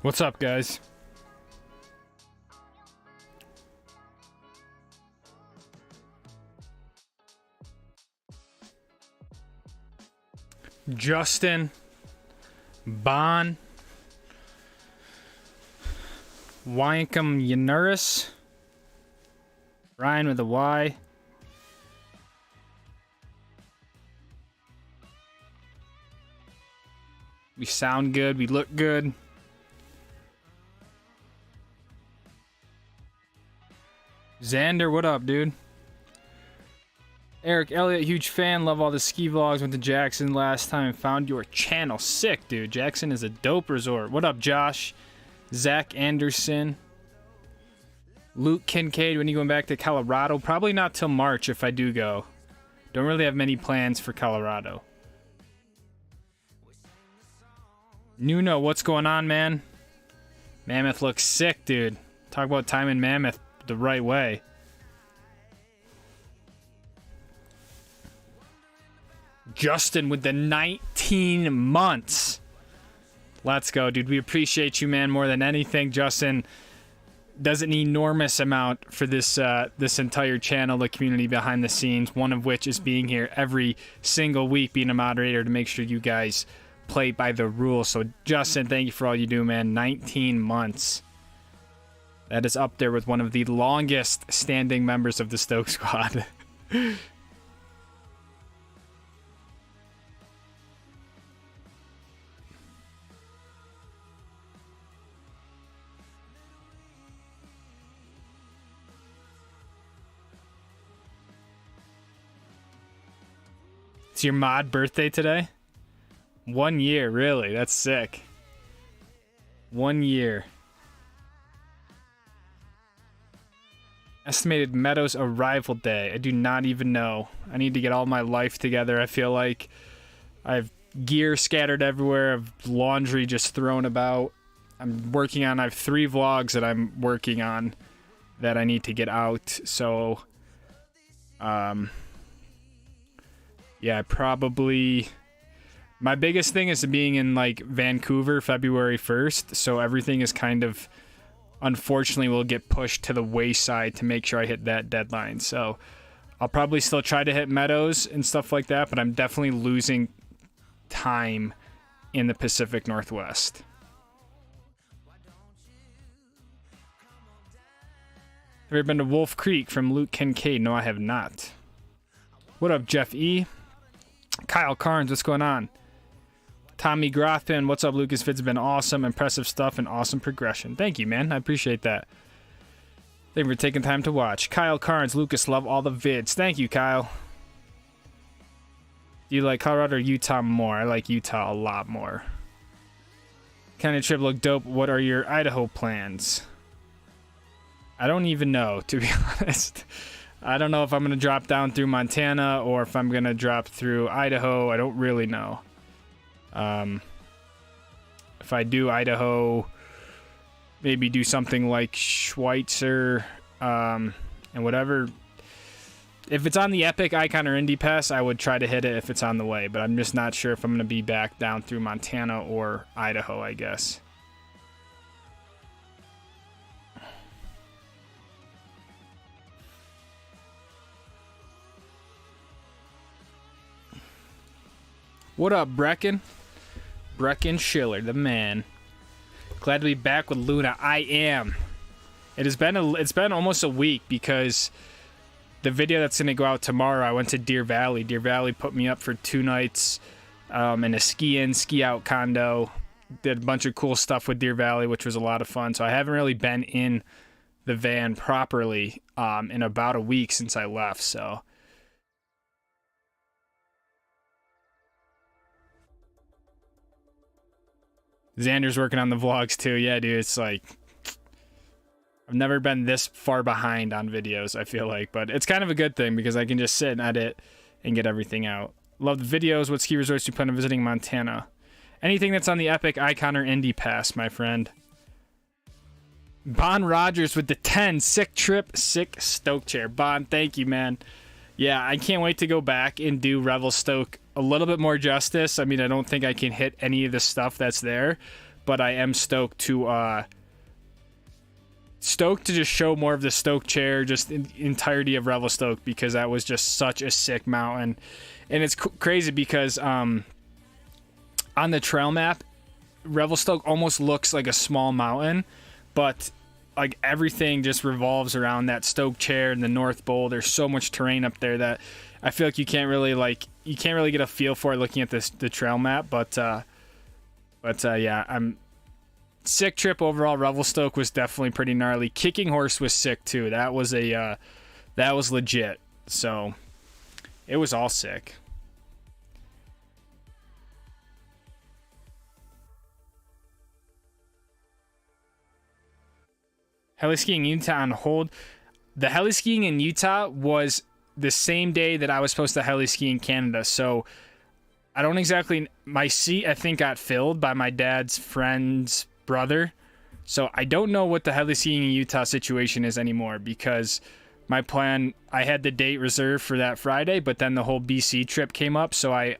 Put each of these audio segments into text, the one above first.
What's up, guys? Justin, Bon, Wyankum Yanuris, Ryan with a Y. We sound good, we look good. Xander, what up, dude? Eric Elliott, huge fan, love all the ski vlogs. Went to Jackson last time and found your channel. Sick, dude. Jackson is a dope resort. What up, Josh? Zach Anderson. Luke Kincaid, when are you going back to Colorado? Probably not till March if I do go. Don't really have many plans for Colorado. Nuno, what's going on, man? Mammoth looks sick, dude. Talk about timing Mammoth the right way. Justin with the 19 months. Let's go, dude. We appreciate you, man, more than anything. Justin does an enormous amount for this this entire channel, the community behind the scenes, one of which is being here every single week, being a moderator to make sure you guys play by the rules. So, Justin, thank you for all you do, man. 19 months. That is up there with one of the longest standing members of the Stoke squad. It's your mod birthday today? 1 year, really? That's sick. 1 year. Estimated Meadows arrival day. I do not even know. I need to get all my life together. I feel like I have gear scattered everywhere. I have laundry just thrown about. I have 3 vlogs that I'm working on that I need to get out. So, yeah, probably my biggest thing is being in like Vancouver February 1st. So everything is kind of, unfortunately, will get pushed to the wayside to make sure I hit that deadline. So I'll probably still try to hit Meadows and stuff like that, but I'm definitely losing time in the Pacific Northwest. Have you ever been to Wolf Creek from Luke Kincaid? No, I have not. What up, Jeff E? Kyle Carnes, what's going on? Tommy Groffin, what's up, Lucas? Vid's been awesome, impressive stuff, and awesome progression. Thank you, man. I appreciate that. Thank you for taking time to watch. Kyle Carnes, Lucas, love all the vids. Thank you, Kyle. Do you like Colorado or Utah more? I like Utah a lot more. Kind of trip look dope. What are your Idaho plans? I don't even know, to be honest. I don't know if I'm going to drop down through Montana or if I'm going to drop through Idaho. I don't really know. If I do Idaho, maybe do something like Schweitzer, and whatever. If it's on the Epic, Icon, or Indy Pass, I would try to hit it if it's on the way, but I'm just not sure if I'm going to be back down through Montana or Idaho, I guess. What up, Brecken? Brecken Schiller, the man. Glad to be back with Luna. I am. It's been almost a week because the video that's gonna go out tomorrow, I went to Deer Valley. Deer Valley put me up for 2 nights in a ski-in, ski-out condo. Did a bunch of cool stuff with Deer Valley, which was a lot of fun. So I haven't really been in the van properly in about a week since I left. So. Xander's working on the vlogs too. Yeah, dude, it's like I've never been this far behind on videos, I feel like, but it's kind of a good thing because I can just sit and edit and get everything out. Love the videos. What ski resorts do you plan on visiting in Montana? Anything that's on the Epic, Icon, or Indy Pass, my friend. Bon Rogers with the 10. Sick trip, sick Stoke chair. Bon, thank you, man. Yeah, I can't wait to go back and do Revel Stoke a little bit more justice. I mean, I don't think I can hit any of the stuff that's there, but I am stoked to just show more of the Stoke chair, just in the entirety of Revelstoke, because that was just such a sick mountain. And it's crazy because on the trail map, Revelstoke almost looks like a small mountain, but like everything just revolves around that Stoke chair and the North Bowl. There's so much terrain up there that I feel like you can't really get a feel for it looking at the trail map. But yeah, I'm sick trip overall. Revelstoke was definitely pretty gnarly. Kicking Horse was sick too. That was legit. So it was all sick. Heli skiing in Utah on hold. The heli skiing in Utah was the same day that I was supposed to heli ski in Canada. So I don't exactly, my seat I think got filled by my dad's friend's brother. So I don't know what the heli skiing in Utah situation is anymore, because my plan, I had the date reserved for that Friday, but then the whole BC trip came up. So I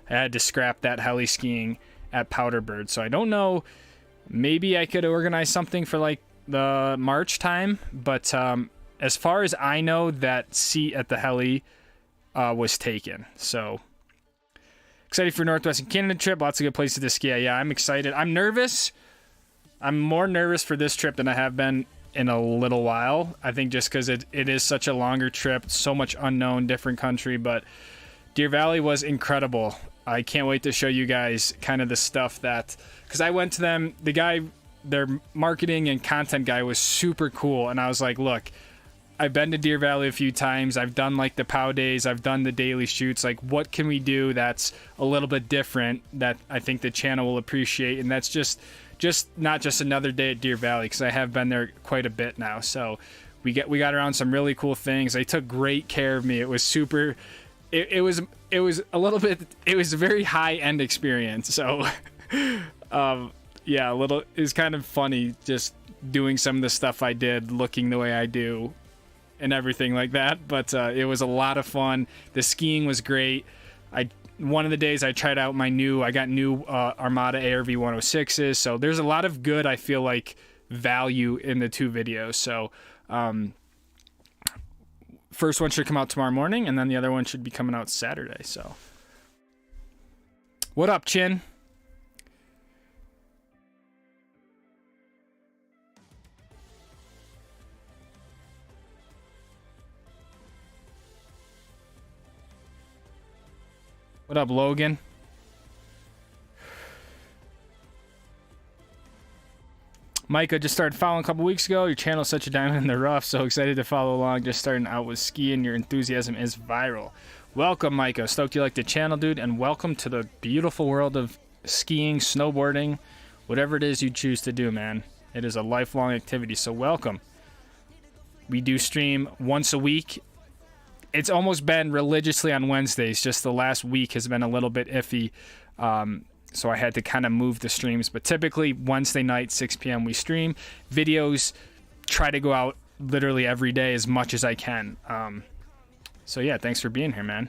had to scrap that heli skiing at Powderbird. So I don't know, maybe I could organize something for like the March time, but as far as I know, that seat at the heli was taken. So excited for Northwestern Canada trip. Lots of good places to ski. Yeah, I'm excited. I'm nervous. I'm more nervous for this trip than I have been in a little while. I think just because it is such a longer trip, so much unknown, different country. But Deer Valley was incredible. I can't wait to show you guys kind of the stuff that, because I went to them, the guy, their marketing and content guy was super cool, and I was like, look, I've been to Deer Valley a few times, I've done like the POW days, I've done the daily shoots, like what can we do that's a little bit different that I think the channel will appreciate? And that's just not just another day at Deer Valley, because I have been there quite a bit now. So we got around some really cool things. They took great care of me. It was super, it was a little bit, it was a very high end experience. So yeah, it was kind of funny just doing some of the stuff I did, looking the way I do and everything like that. But it was a lot of fun. The skiing was great. One of the days I tried out I got new Armada ARV 106s. So there's a lot of good, I feel like, value in the two videos. So first one should come out tomorrow morning, and then the other one should be coming out Saturday. So what up, Chin? What up, Logan? Micah just started following a couple weeks ago. Your channel's such a diamond in the rough. So excited to follow along. Just starting out with skiing. Your enthusiasm is viral. Welcome, Micah. Stoked you like the channel, dude. And welcome to the beautiful world of skiing, snowboarding, whatever it is you choose to do, man. It is a lifelong activity. So welcome. We do stream once a week. It's almost been religiously on Wednesdays. Just the last week has been a little bit iffy. So I had to kind of move the streams. But typically Wednesday night, 6 p.m. we stream. Videos try to go out literally every day as much as I can. So yeah, thanks for being here, man.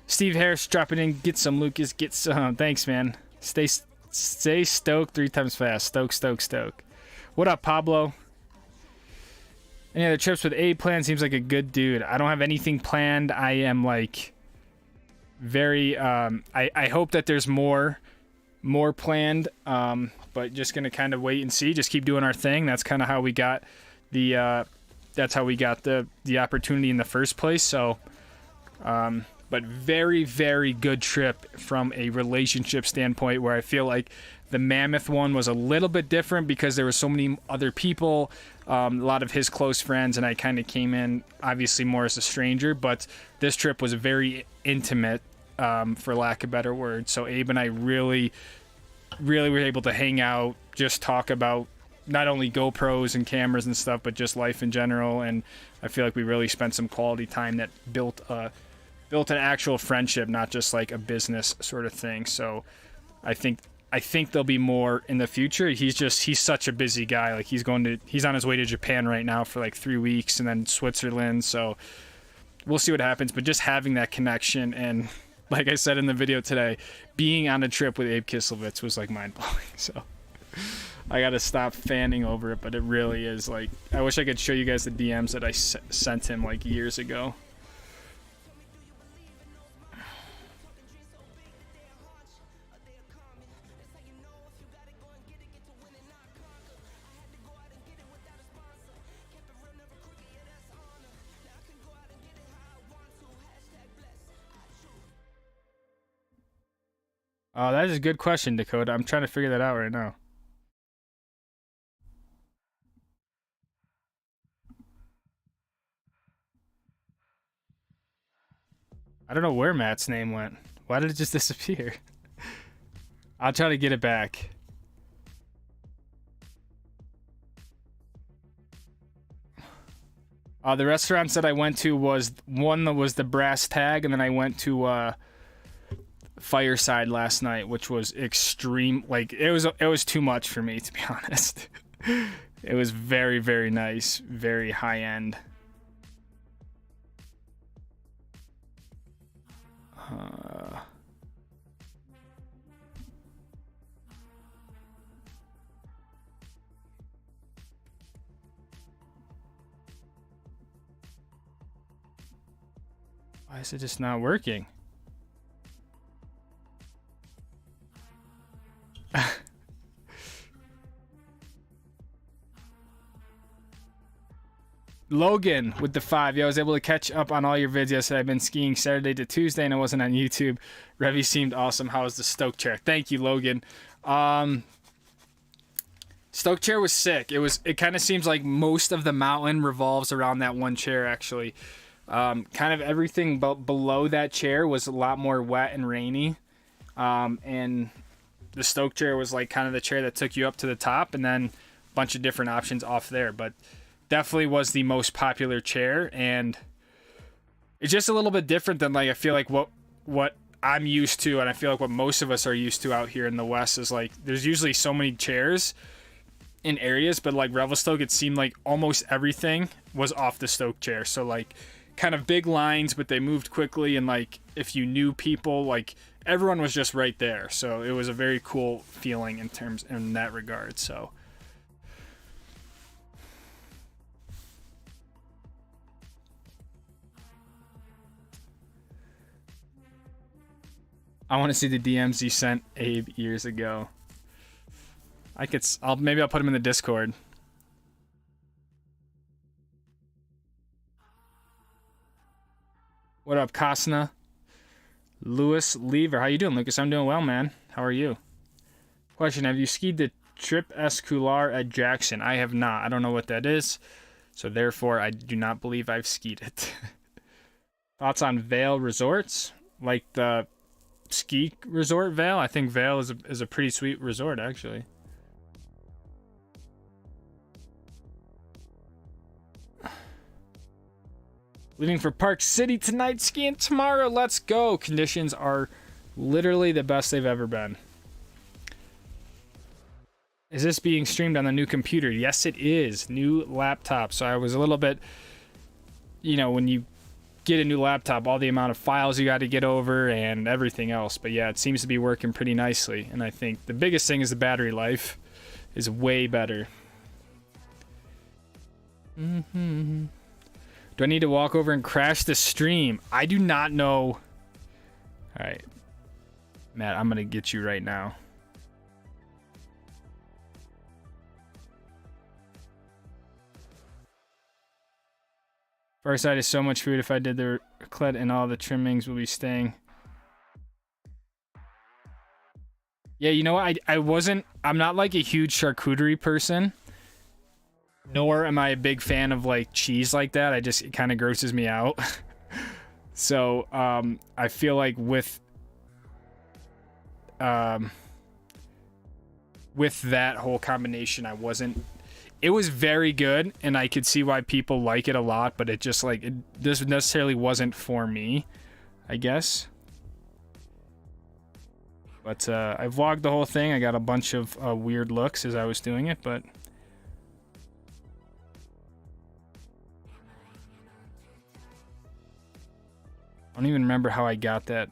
Steve Harris dropping in. Get some, Lucas. Get some. Thanks, man. Stay stoked 3 times fast. Stoke. What up, Pablo? Any other trips with Abe planned? Seems like a good dude. I don't have anything planned. I am like very I hope that there's more planned, but just gonna kind of wait and see. Just keep doing our thing. That's kind of how we got the opportunity in the first place. So but very, very good trip from a relationship standpoint, where I feel like the Mammoth one was a little bit different because there were so many other people, a lot of his close friends, and I kind of came in obviously more as a stranger. But this trip was very intimate, for lack of a better word. So Abe and I really were able to hang out, just talk about not only GoPros and cameras and stuff, but just life in general. And I feel like we really spent some quality time that built an actual friendship, not just like a business sort of thing. So I think there'll be more in the future. He's such a busy guy. Like he's on his way to Japan right now for like 3 weeks, and then Switzerland. So we'll see what happens. But just having that connection and like I said in the video today, being on a trip with Abe Kisselvitz was like mind-blowing. So I gotta stop fanning over it, but it really is. Like, I wish I could show you guys the DMs that I sent him like years ago. Oh, that is a good question, Dakota. I'm trying to figure that out right now. I don't know where Matt's name went. Why did it just disappear? I'll try to get it back. The restaurants that I went to was one that was the Brass Tag, and then I went to Fireside last night, which was extreme. Like, it was too much for me, to be honest. It was very, very nice, very high end. Why is it just not working? Logan with the 5. Yeah, I was able to catch up on all your videos yesterday. I've been skiing Saturday to Tuesday and I wasn't on YouTube. Revy seemed awesome. How was the Stoke chair? Thank you, Logan. Stoke chair was sick. It kind of seems like most of the mountain revolves around that one chair, actually. Kind of everything below that chair was a lot more wet and rainy. And the Stoke chair was like kind of the chair that took you up to the top, and then a bunch of different options off there. But definitely was the most popular chair, and it's just a little bit different than, like, I feel like what I'm used to, and I feel like what most of us are used to out here in the West is, like, there's usually so many chairs in areas, but like Revelstoke, it seemed like almost everything was off the Stoke chair. So like kind of big lines, but they moved quickly, and like if you knew people, like everyone was just right there. So it was a very cool feeling in that regard. So I want to see the DMs you sent Abe years ago. Maybe I'll put him in the Discord. What up, Kasna? Lewis Lever. How you doing, Lucas? I'm doing well, man. How are you? Question, have you skied the Trip Escular at Jackson? I have not. I don't know what that is, so therefore I do not believe I've skied it. Thoughts on Vail Resorts? Like the ski resort Vail? I think Vail is a pretty sweet resort, actually. Leaving for Park City tonight, skiing tomorrow. Let's go. Conditions are literally the best they've ever been. Is this being streamed on the new computer? Yes, it is. New laptop. So I was a little bit, when you get a new laptop, all the amount of files you got to get over and everything else. But yeah, it seems to be working pretty nicely. And I think the biggest thing is the battery life is way better. Do I need to walk over and crash the stream? I do not know. All right. Matt, I'm going to get you right now. Far side is so much food. If I did the raclette and all the trimmings will be staying. Yeah, you know what? I'm not like a huge charcuterie person. Nor am I a big fan of like cheese like that. It kind of grosses me out. So I feel like with that whole combination, it was very good, and I could see why people like it a lot, but it this necessarily wasn't for me, I guess. But I vlogged the whole thing. I got a bunch of weird looks as I was doing it, but I don't even remember how I got that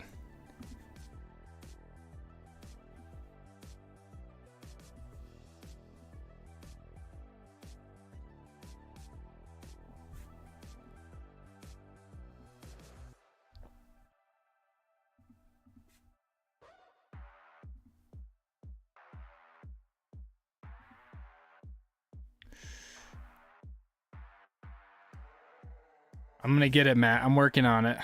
I'm gonna get it, Matt. I'm working on it.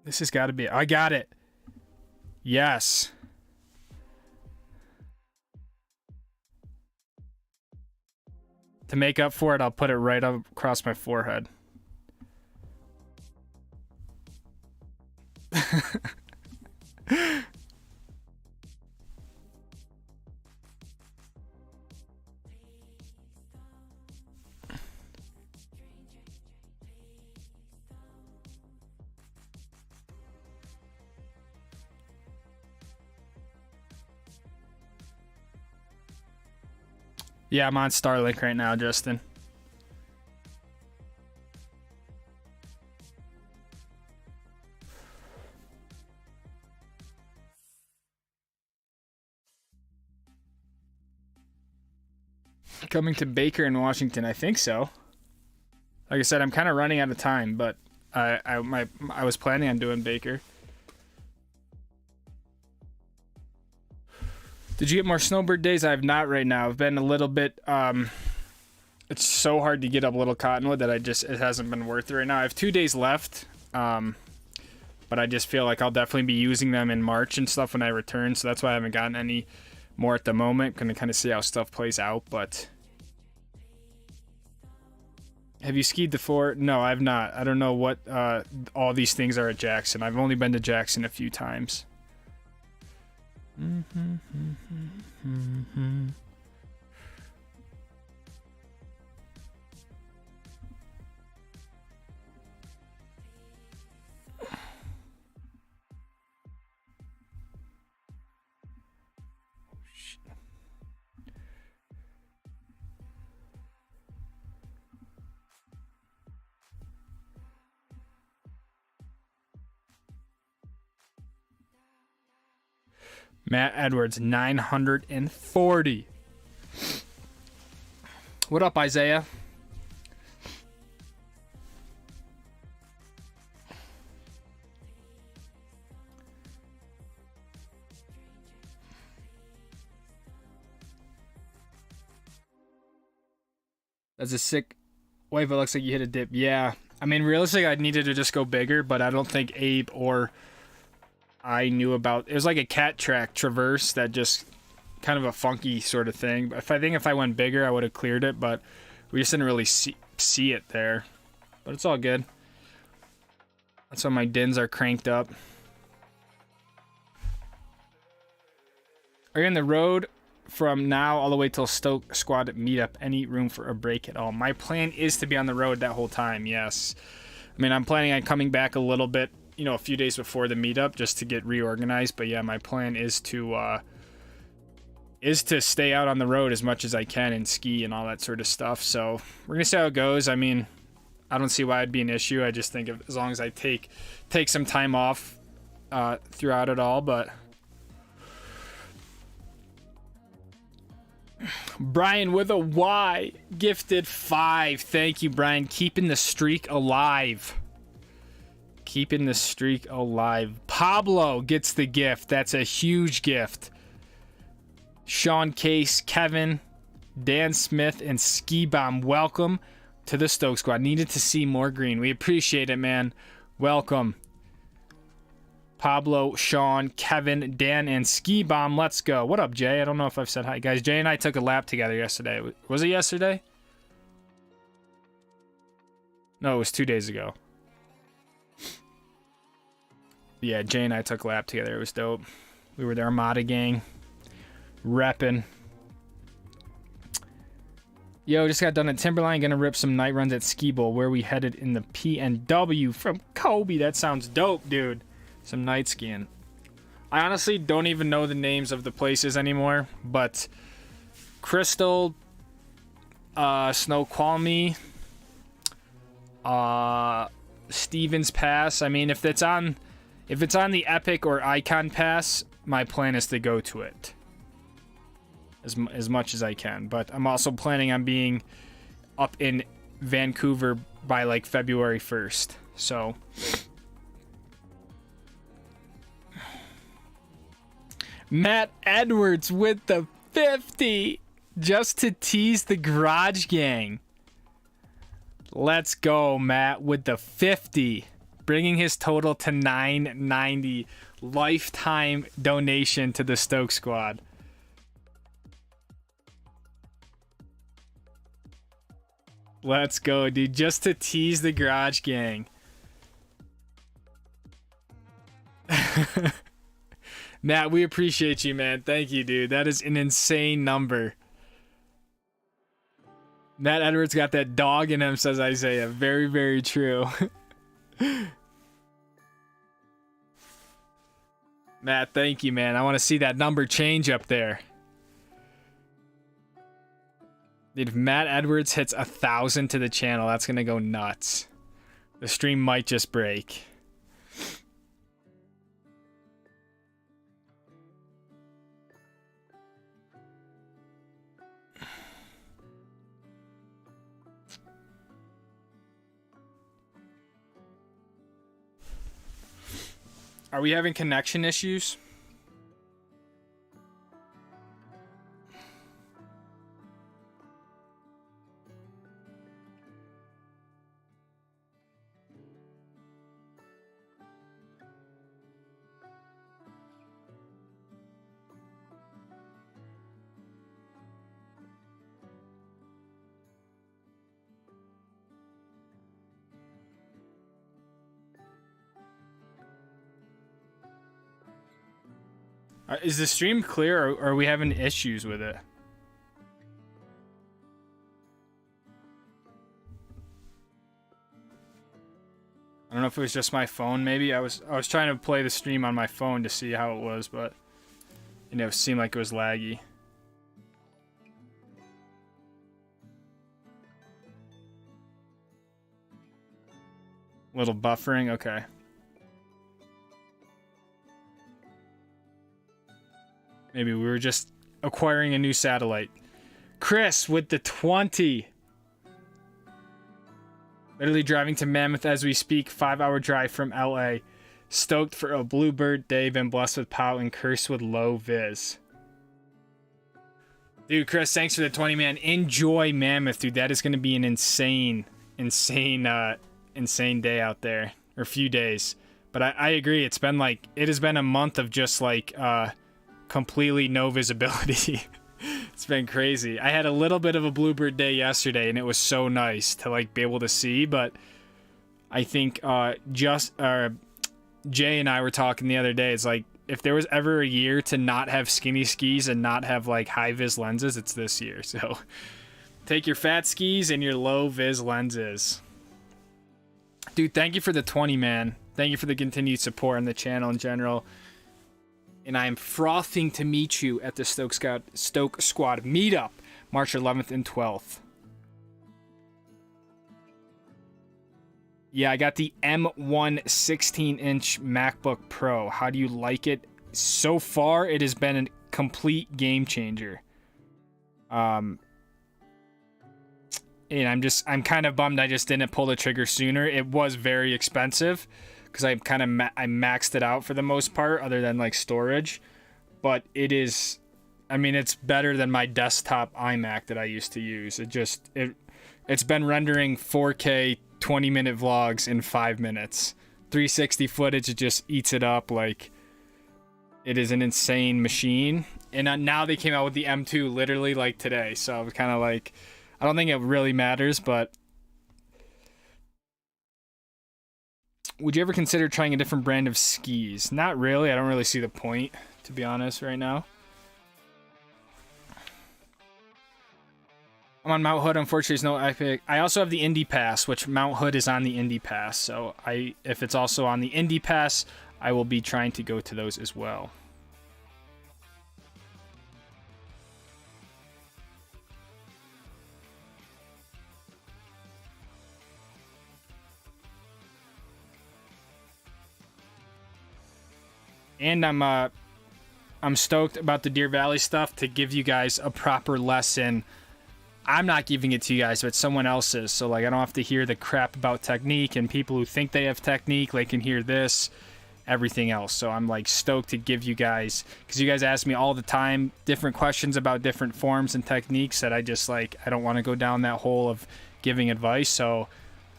This has got to be. I got it. Yes. To make up for it, I'll put it right up across my forehead. Yeah, I'm on Starlink right now, Justin. Coming to Baker in Washington, I think so. Like I said, I'm kind of running out of time, but I was planning on doing Baker. Did you get more snowbird days? I have not right now. I've been a little bit, it's so hard to get up Little Cottonwood that it hasn't been worth it right now. I have 2 days left, but I just feel like I'll definitely be using them in March and stuff when I return, so that's why I haven't gotten any more at the moment. Gonna kind of see how stuff plays out, but... Have you skied the fort? No, I've not. I don't know what all these things are at Jackson. I've only been to Jackson a few times. Matt Edwards, 940. What up, Isaiah? That's a sick wave. It looks like you hit a dip. Yeah. I mean, realistically, I needed to just go bigger, but I don't think Abe or I knew about. It was like a cat track traverse that just kind of a funky sort of thing. I think if I went bigger, I would have cleared it, but we just didn't really see it there. But it's all good. That's why my DINs are cranked up. Are you on the road from now all the way till Stoke squad meetup? Any room for a break at all? My plan is to be on the road that whole time, yes. I mean, I'm planning on coming back a little bit, you know, a few days before the meetup just to get reorganized. But yeah, my plan is to stay out on the road as much as I can and ski and all that sort of stuff. So we're gonna see how it goes. I mean, I don't see why it'd be an issue. I just think as long as I take some time off throughout it all. But Brian with a Y gifted 5. Thank you, Brian. Keeping the streak alive. Keeping the streak alive. Pablo gets the gift. That's a huge gift. Sean Case, Kevin, Dan Smith, and Ski Bomb, welcome to the Stoke squad. Needed to see more green. We appreciate it, man. Welcome. Pablo, Sean, Kevin, Dan, and Ski Bomb. Let's go. What up, Jay? I don't know if I've said hi. Guys, Jay and I took a lap together yesterday. Was it yesterday? No, it was 2 days ago. Yeah, Jay and I took a lap together. It was dope. We were the Armada gang. Reppin'. Yo, just got done at Timberline. Gonna rip some night runs at Ski Bowl. Where we headed in the PNW from Kobe. That sounds dope, dude. Some night skiing. I honestly don't even know the names of the places anymore, but Crystal, Snoqualmie, Stevens Pass. I mean, if it's on the Epic or Icon Pass, my plan is to go to it as much as I can. But I'm also planning on being up in Vancouver by like February 1st. So Matt Edwards with the 50 just to tease the Garage Gang. Let's go, Matt, with the 50, bringing his total to 990. Lifetime donation to the Stoke squad. Let's go, dude, just to tease the Garage Gang. Matt, we appreciate you, man. Thank you, dude. That is an insane number. Matt Edwards got that dog in him, says Isaiah. Very, very true. Matt, thank you, man. I want to see that number change up there. Dude, if Matt Edwards hits 1,000 to the channel, that's going to go nuts. The stream might just break. Are we having connection issues? Is the stream clear, or are we having issues with it? I don't know if it was just my phone. Maybe I was trying to play the stream on my phone to see how it was, but it seemed like it was laggy. Little buffering, okay. Maybe we were just acquiring a new satellite. Chris with the 20. Literally driving to Mammoth as we speak. 5-hour drive from LA. Stoked for a bluebird day. Been blessed with POW and cursed with low viz. Dude, Chris, thanks for the 20, man. Enjoy Mammoth, dude. That is going to be an insane day out there. Or a few days. But I agree. It has been a month of just like... completely no visibility. It's been crazy. I had a little bit of a bluebird day yesterday, and it was so nice to like be able to see. But I think Jay and I were talking the other day. It's like if there was ever a year to not have skinny skis and not have like high vis lenses, it's this year. So take your fat skis and your low vis lenses. Dude, thank you for the 20, man. Thank you for the continued support on the channel in general. And I am frothing to meet you at the Stoke Squad meetup, March 11th and 12th. Yeah, I got the M1 16-inch MacBook Pro. How do you like it? So far, it has been a complete game changer. And I'm kind of bummed I just didn't pull the trigger sooner. It was very expensive. Because I maxed it out for the most part, other than like storage. But it is, I mean, it's better than my desktop iMac that I used to use. It's been rendering 4K 20-minute vlogs in 5 minutes. 360 footage, it just eats it up. Like, it is an insane machine. And now they came out with the M2 literally like today. So it's kind of like, I don't think it really matters, but would you ever consider trying a different brand of skis? Not really. I don't really see the point, to be honest, right now. I'm on Mount Hood. Unfortunately, there's no Epic. I also have the Indy Pass, which Mount Hood is on the Indy Pass. So if it's also on the Indy Pass, I will be trying to go to those as well. And I'm stoked about the Deer Valley stuff to give you guys a proper lesson I'm not giving it to you guys, but someone else is. So like I don't have to hear the crap about technique, and people who think they have technique, they can hear this, everything else. So I'm like stoked to give you guys, because you guys ask me all the time different questions about different forms and techniques that I just like, I don't want to go down that hole of giving advice. So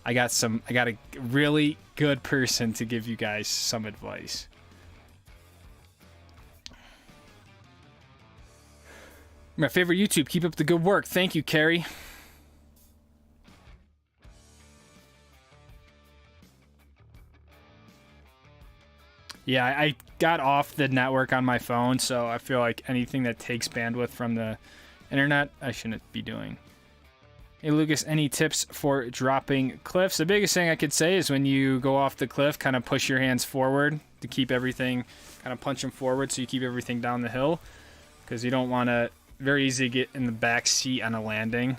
I got a really good person to give you guys some advice. My favorite YouTube. Keep up the good work. Thank you, Carrie. Yeah, I got off the network on my phone, so I feel like anything that takes bandwidth from the internet, I shouldn't be doing. Hey, Lucas, any tips for dropping cliffs? The biggest thing I could say is when you go off the cliff, kind of push your hands forward to keep everything, kind of punch them forward so you keep everything down the hill, because you don't want to, very easy to get in the back seat on a landing.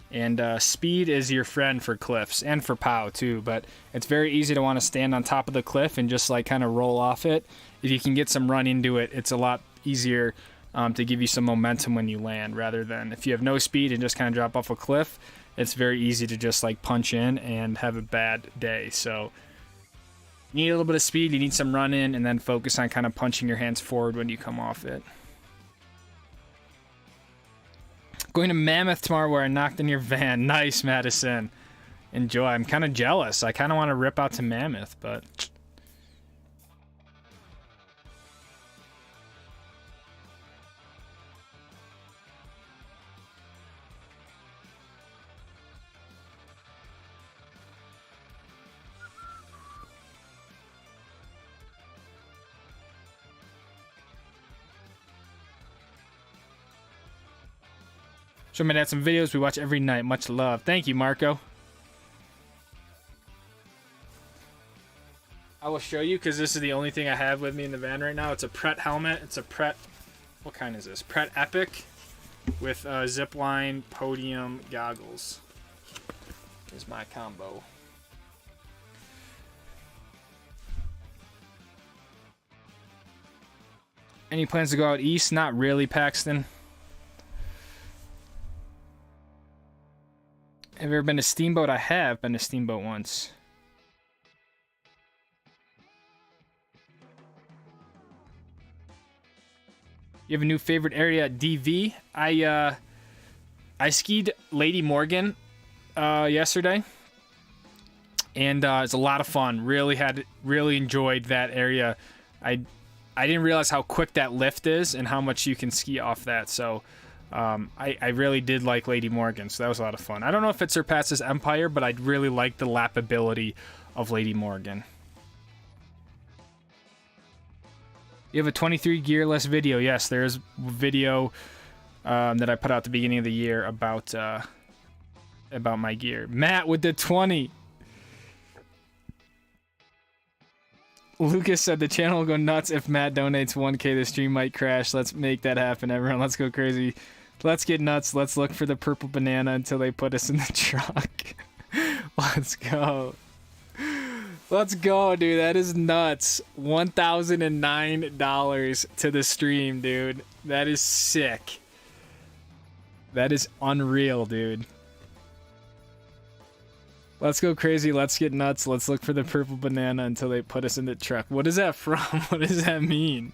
And speed is your friend for cliffs and for POW too, but it's very easy to want to stand on top of the cliff and just like kind of roll off it. If you can get some run into it, it's a lot easier to give you some momentum when you land, rather than if you have no speed and just kind of drop off a cliff, it's very easy to just like punch in and have a bad day. So you need a little bit of speed, you need some run in, and then focus on kind of punching your hands forward when you come off it. Going to Mammoth tomorrow where I knocked in your van. Nice, Madison. Enjoy. I'm kind of jealous. I kind of want to rip out to Mammoth, but... Show my dad some videos we watch every night. Much love. Thank you, Marco. I will show you, because this is the only thing I have with me in the van right now. It's a Pret helmet. It's a Pret... What kind is this? Pret Epic with zipline podium goggles. Here's my combo. Any plans to go out east? Not really, Paxton. Have you ever been to Steamboat? I have been to Steamboat once. You have a new favorite area at DV? I skied Lady Morgan yesterday, and it's a lot of fun. Really enjoyed that area. I didn't realize how quick that lift is and how much you can ski off that. So. I really did like Lady Morgan, so that was a lot of fun. I don't know if it surpasses Empire, but I really like the lappability of Lady Morgan. You have a 23 gearless video. Yes, there's video that I put out at the beginning of the year about my gear. Matt with the 20. Lucas said the channel will go nuts if Matt donates 1K. The stream might crash. Let's make that happen, everyone. Let's go crazy. Let's get nuts. Let's look for the purple banana until they put us in the truck. Let's go. Let's go, dude. That is nuts. $1,009 to the stream, dude. That is sick. That is unreal, dude. Let's go crazy. Let's get nuts. Let's look for the purple banana until they put us in the truck. What is that from? What does that mean?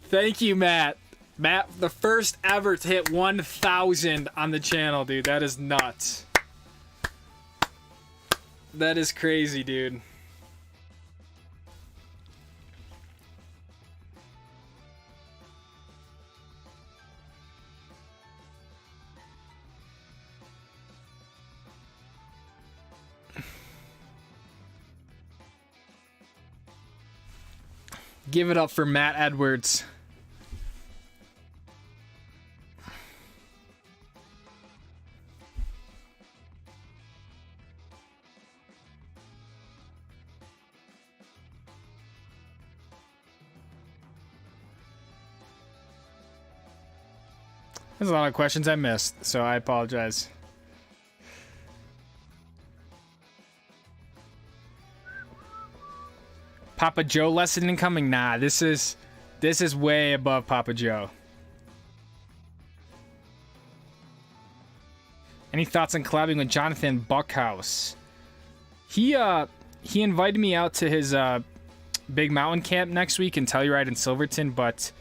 Thank you, Matt. Matt, the first ever to hit 1,000 on the channel, dude. That is nuts. That is crazy, dude. Give it up for Matt Edwards. There's a lot of questions I missed, so I apologize. Papa Joe lesson incoming? Nah, this is way above Papa Joe. Any thoughts on collabing with Jonathan Buckhouse? He invited me out to his big mountain camp next week in Telluride and Silverton, but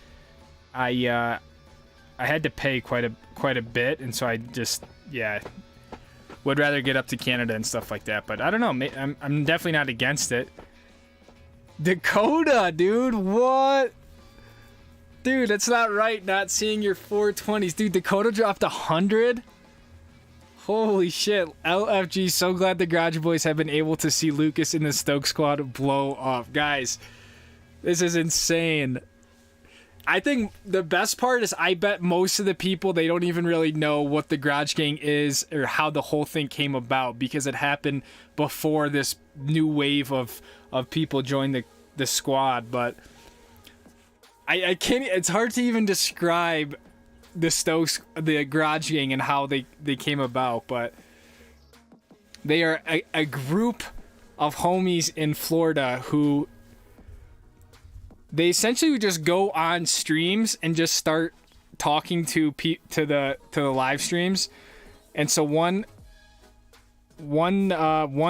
I had to pay quite a bit, and so I just would rather get up to Canada and stuff like that. But I don't know, I'm definitely not against it. Dakota, dude, what? Dude, that's not right. Not seeing your 420s, dude. Dakota dropped 100. Holy shit. LFG, so glad the Garage Boys have been able to see Lucas in the Stoke squad blow up. Guys, this is insane. I think the best part is I bet most of the people, they don't even really know what the Garage Gang is or how the whole thing came about, because it happened before this new wave of people joined the squad. But I can't, it's hard to even describe the Stokes, the Garage Gang, and how they came about, but they are a group of homies in Florida who they essentially would just go on streams and just start talking to the live streams. And so one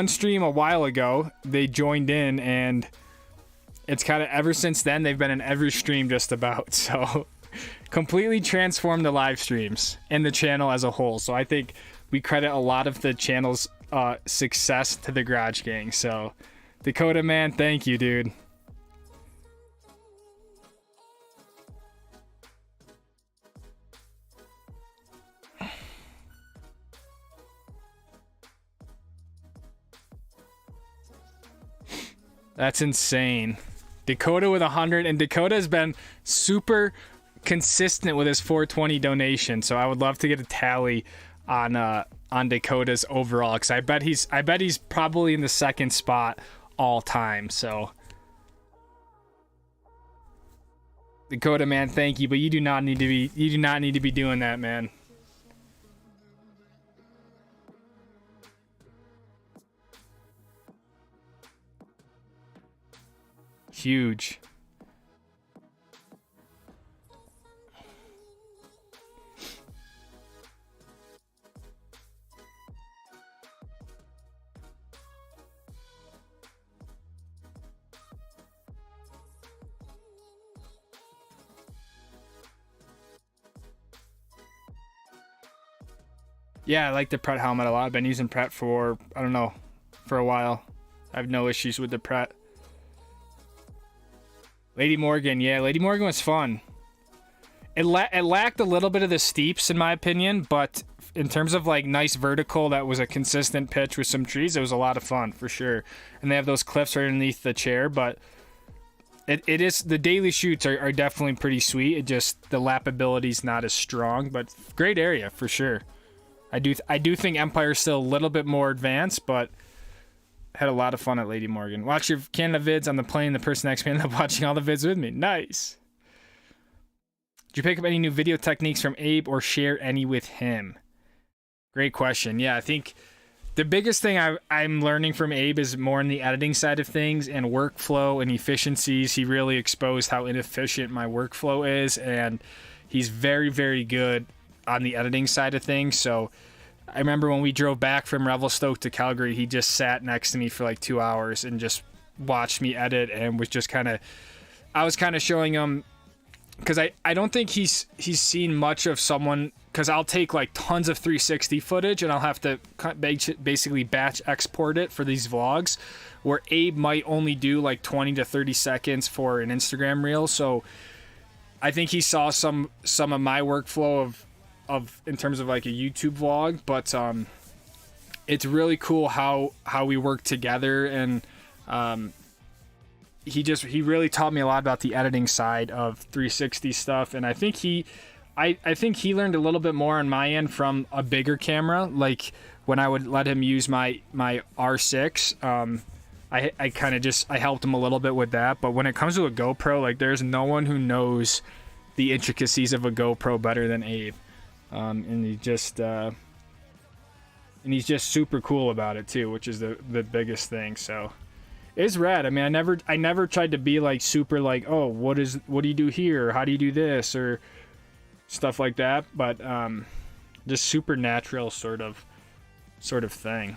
stream a while ago, they joined in, and it's kind of ever since then they've been in every stream just about. So completely transformed the live streams and the channel as a whole. So I think we credit a lot of the channel's success to the Garage Gang. So Dakota, man, thank you, dude. That's insane. Dakota with 100, and Dakota has been super consistent with his 420 donation, so I would love to get a tally on Dakota's overall, because I bet he's probably in the second spot all time. So Dakota, man, thank you, but you do not need to be doing that, man. Huge. Yeah, I like the Pret helmet a lot. I've been using Pret for, I don't know, for a while. I have no issues with the Pret. Lady Morgan, yeah, Lady Morgan was fun. It lacked a little bit of the steeps, in my opinion, but in terms of like nice vertical that was a consistent pitch with some trees, it was a lot of fun for sure. And they have those cliffs right underneath the chair, but it is, the daily shoots are definitely pretty sweet. It just, the lappability is not as strong, but great area for sure. I do think Empire's still a little bit more advanced, but had a lot of fun at Lady Morgan. Watch your Canada vids on the plane. The person next to me ended up watching all the vids with me. Nice. Did you pick up any new video techniques from Abe or share any with him? Great question. Yeah, I think the biggest thing I'm learning from Abe is more in the editing side of things and workflow and efficiencies. He really exposed how inefficient my workflow is, and he's very, very good on the editing side of things. So I remember when we drove back from Revelstoke to Calgary, he just sat next to me for like 2 hours and just watched me edit, and was just kind of, I was kind of showing him, because I don't think he's seen much of someone, because I'll take like tons of 360 footage and I'll have to basically batch export it for these vlogs, where Abe might only do like 20 to 30 seconds for an Instagram reel. So I think he saw some of my workflow of in terms of like a YouTube vlog, but it's really cool how we work together, and he really taught me a lot about the editing side of 360 stuff. And I think he learned a little bit more on my end from a bigger camera, like when I would let him use my R6. I kind of just, I helped him a little bit with that, but when it comes to a GoPro, like there's no one who knows the intricacies of a GoPro better than Abe. And he's just super cool about it too, which is the biggest thing. So It's rad. I mean, I never tried to be like super like, oh, what do you do here? How do you do this? Or stuff like that. But just supernatural sort of thing.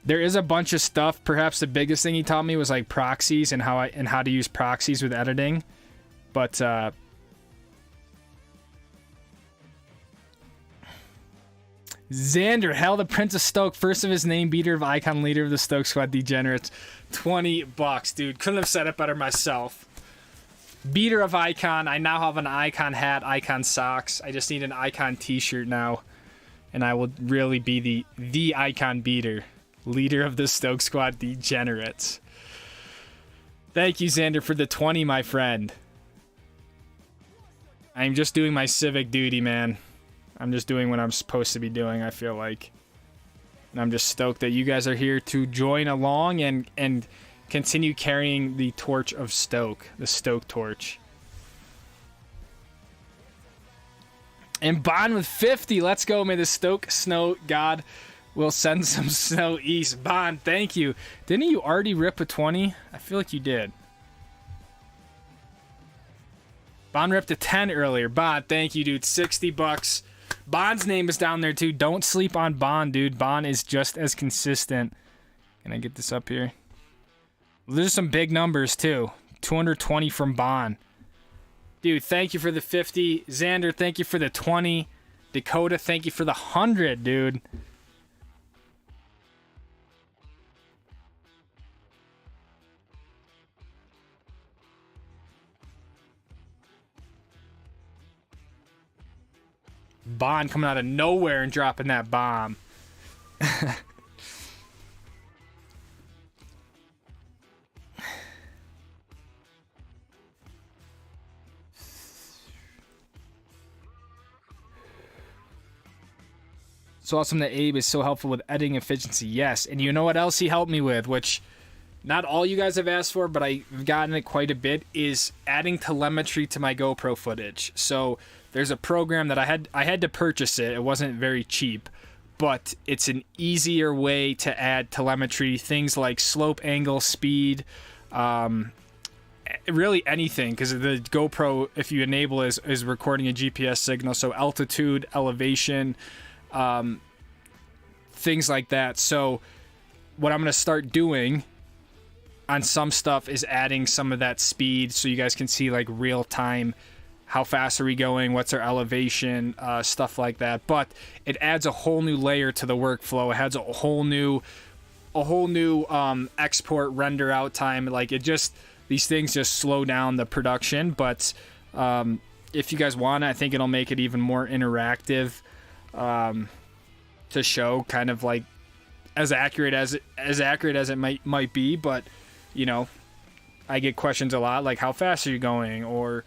There is a bunch of stuff. Perhaps the biggest thing he taught me was like proxies and how to use proxies with editing. But Xander, hell, the Prince of Stoke, first of his name, beater of Icon, leader of the Stoke Squad Degenerates. $20, dude. Couldn't have said it better myself. Beater of Icon. I now have an Icon hat, Icon socks. I just need an Icon t-shirt now. And I will really be the Icon beater. Leader of the Stoke Squad Degenerates. Thank you, Xander, for the 20, my friend. I'm just doing my civic duty, man. I'm just doing what I'm supposed to be doing, I feel like. And I'm just stoked that you guys are here to join along and continue carrying the torch of Stoke. The Stoke torch. And Bond with 50. Let's go. May the Stoke snow god will send some snow east. Bond, thank you. Didn't you already rip a 20? I feel like you did. Bond ripped a 10 earlier. Bond, thank you, dude. $60. Bond's name is down there, too. Don't sleep on Bond, dude. Bond is just as consistent. Can I get this up here? There's some big numbers, too. 220 from Bond. Dude, thank you for the 50. Xander, thank you for the 20. Dakota, thank you for the 100, dude. Bond coming out of nowhere and dropping that bomb. It's awesome that Abe is so helpful with editing efficiency. Yes, and you know what else he helped me with, which not all you guys have asked for, but I've gotten it quite a bit, is adding telemetry to my GoPro footage. So there's a program that I had to purchase it. It wasn't very cheap, but it's an easier way to add telemetry, things like slope, angle, speed, really anything, because the GoPro, if you enable, is recording a GPS signal, so altitude, elevation, things like that. So what I'm going to start doing on some stuff is adding some of that speed so you guys can see like real time. How fast are we going? What's our elevation? Stuff like that. But it adds a whole new layer to the workflow. It adds a whole new export render out time. Like these things just slow down the production. But if you guys want it, I think it'll make it even more interactive to show kind of like as accurate as it might be. But you know, I get questions a lot like how fast are you going or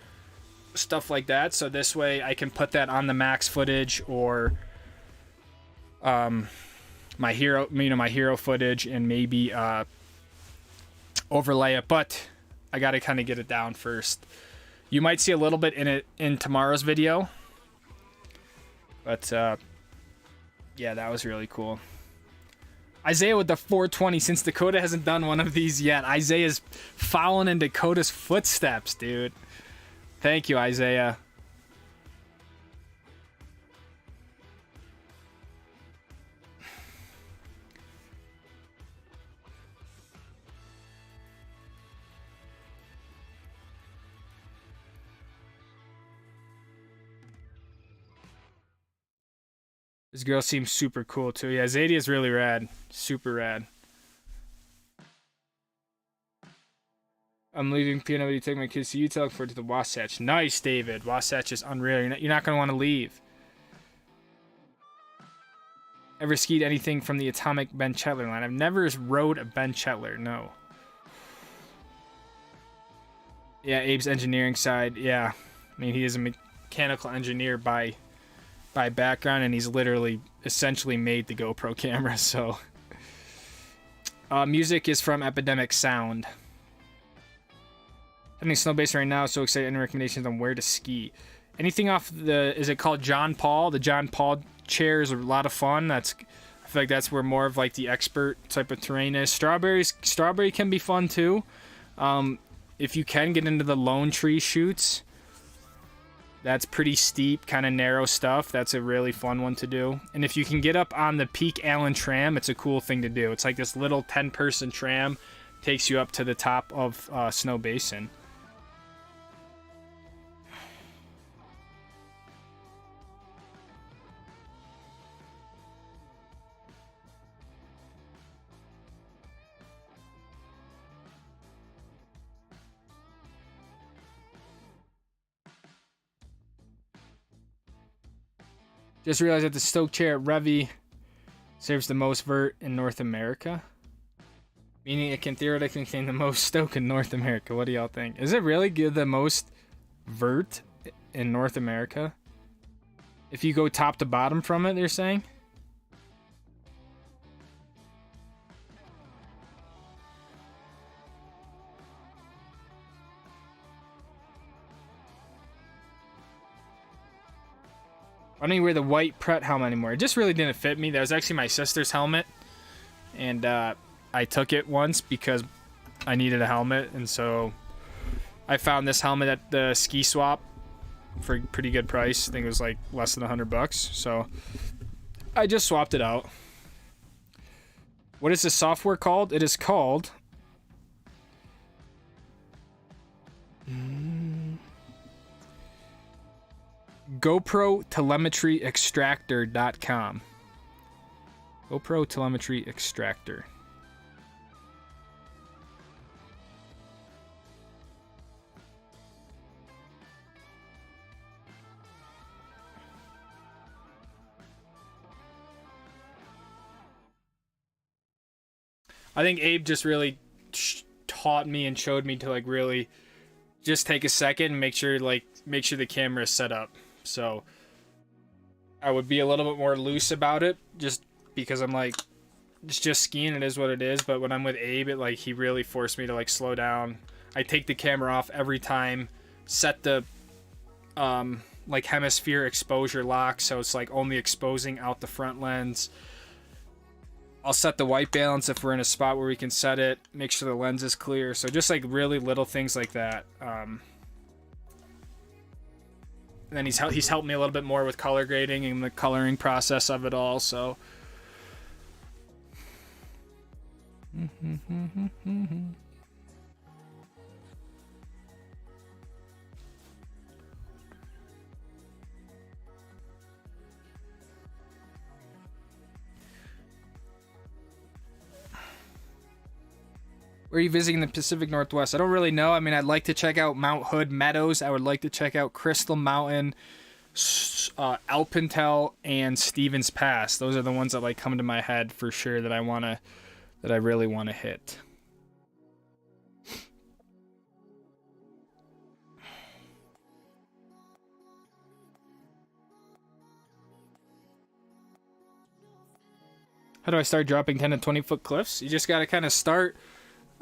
stuff like that, so this way I can put that on the max footage or my hero footage and maybe overlay it, but I gotta kind of get it down first. You might see a little bit in it in tomorrow's video, but yeah, that was really cool. Isaiah with the 420, since Dakota hasn't done one of these yet. Isaiah's following in Dakota's footsteps, dude. Thank you, Isaiah. This girl seems super cool, too. Yeah, Zadia's really rad. Super rad. I'm leaving PNW to take my kids to Utah. Look forward to the Wasatch. Nice, David. Wasatch is unreal. You're not going to want to leave. Ever skied anything from the Atomic Ben Chetler line? I've never rode a Ben Chetler, no. Yeah, Abe's engineering side. Yeah. I mean, he is a mechanical engineer by background, and he's literally essentially made the GoPro camera, so. Music is from Epidemic Sound. Having snow base right now, so excited. Any recommendations on where to ski? Anything off is it called John Paul? The John Paul chair is a lot of fun. I feel like that's where more of like the expert type of terrain is. Strawberry can be fun too. If you can get into the lone tree chutes, that's pretty steep, kind of narrow stuff. That's a really fun one to do. And if you can get up on the Peak Allen tram, it's a cool thing to do. It's like this little 10-person tram, takes you up to the top of Snow Basin. Just realized that the Stoke chair at Revy serves the most vert in North America. Meaning it can theoretically contain the most Stoke in North America. What do y'all think? Is it really give the most vert in North America? If you go top to bottom from it, they're saying? I don't even wear the white Pret helmet anymore. It just really didn't fit me. That was actually my sister's helmet. And I took it once because I needed a helmet. And so I found this helmet at the ski swap for a pretty good price. I think it was like less than $100. So I just swapped it out. What is this software called? It is called... GoPro Telemetry Extractor.com. GoPro Telemetry Extractor. I think Abe just really taught me and showed me to like really just take a second and make sure the camera is set up. So I would be a little bit more loose about it just because I'm like, it's just skiing, it is what it is. But when I'm with Abe, it like he really forced me to like slow down. I take the camera off every time, set the like hemisphere exposure lock, so it's like only exposing out the front lens. I'll set the white balance if we're in a spot where we can set it, make sure the lens is clear. So just like really little things like that. And then he's helped me a little bit more with color grading and the coloring process of it all. So where are you visiting in the Pacific Northwest? I don't really know. I mean, I'd like to check out Mount Hood Meadows. I would like to check out Crystal Mountain, Alpentel, and Stevens Pass. Those are the ones that like come to my head for sure that I really want to hit. How do I start dropping 10 to 20 foot cliffs? You just got to kind of start.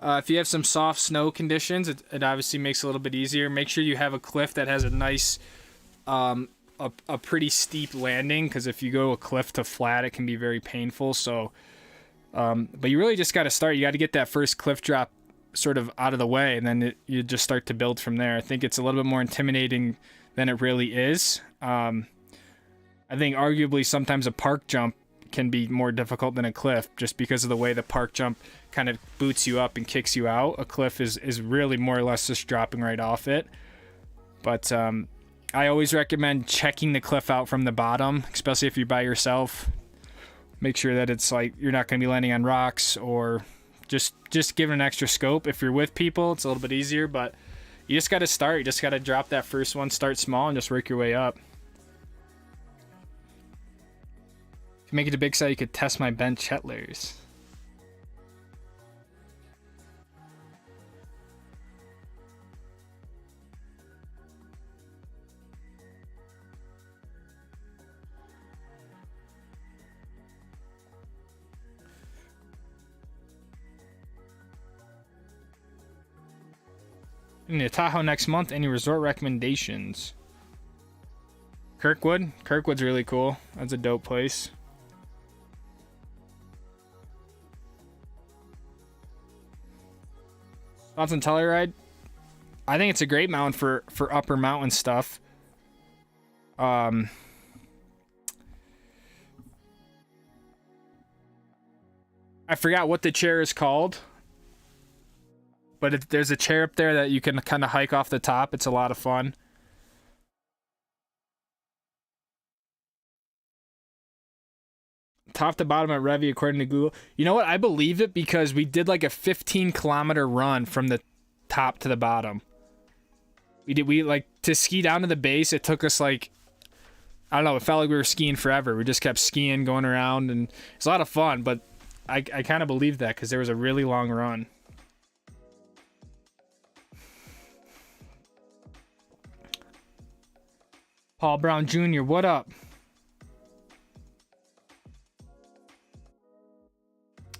If you have some soft snow conditions, it obviously makes it a little bit easier. Make sure you have a cliff that has a nice, a pretty steep landing, because if you go a cliff to flat, it can be very painful. So, but you really just got to start. You got to get that first cliff drop sort of out of the way, and then you just start to build from there. I think it's a little bit more intimidating than it really is. I think arguably sometimes a park jump can be more difficult than a cliff just because of the way the park jump kind of boots you up and kicks you out. A cliff is really more or less just dropping right off it. But I always recommend checking the cliff out from the bottom, especially if you're by yourself. Make sure that it's like you're not going to be landing on rocks, or just give it an extra scope. If you're with people, it's a little bit easier, but you just got to start. You just got to drop that first one, start small, and just work your way up. If you make it to Big Side, you could test my bent Chetlers. In the Tahoe next month. Any resort recommendations? Kirkwood's really cool. That's a dope place. Thoughts on Telluride? I think it's a great mount for upper mountain stuff. I forgot what the chair is called, but if there's a chair up there that you can kind of hike off the top. It's a lot of fun. Top to bottom at Revy according to Google. You know what? I believe it because we did like a 15-kilometer run from the top to the bottom. We like to ski down to the base. It took us like, I don't know, it felt like we were skiing forever. We just kept skiing, going around, and it's a lot of fun, but I kind of believe that because there was a really long run. Paul Brown Jr., what up?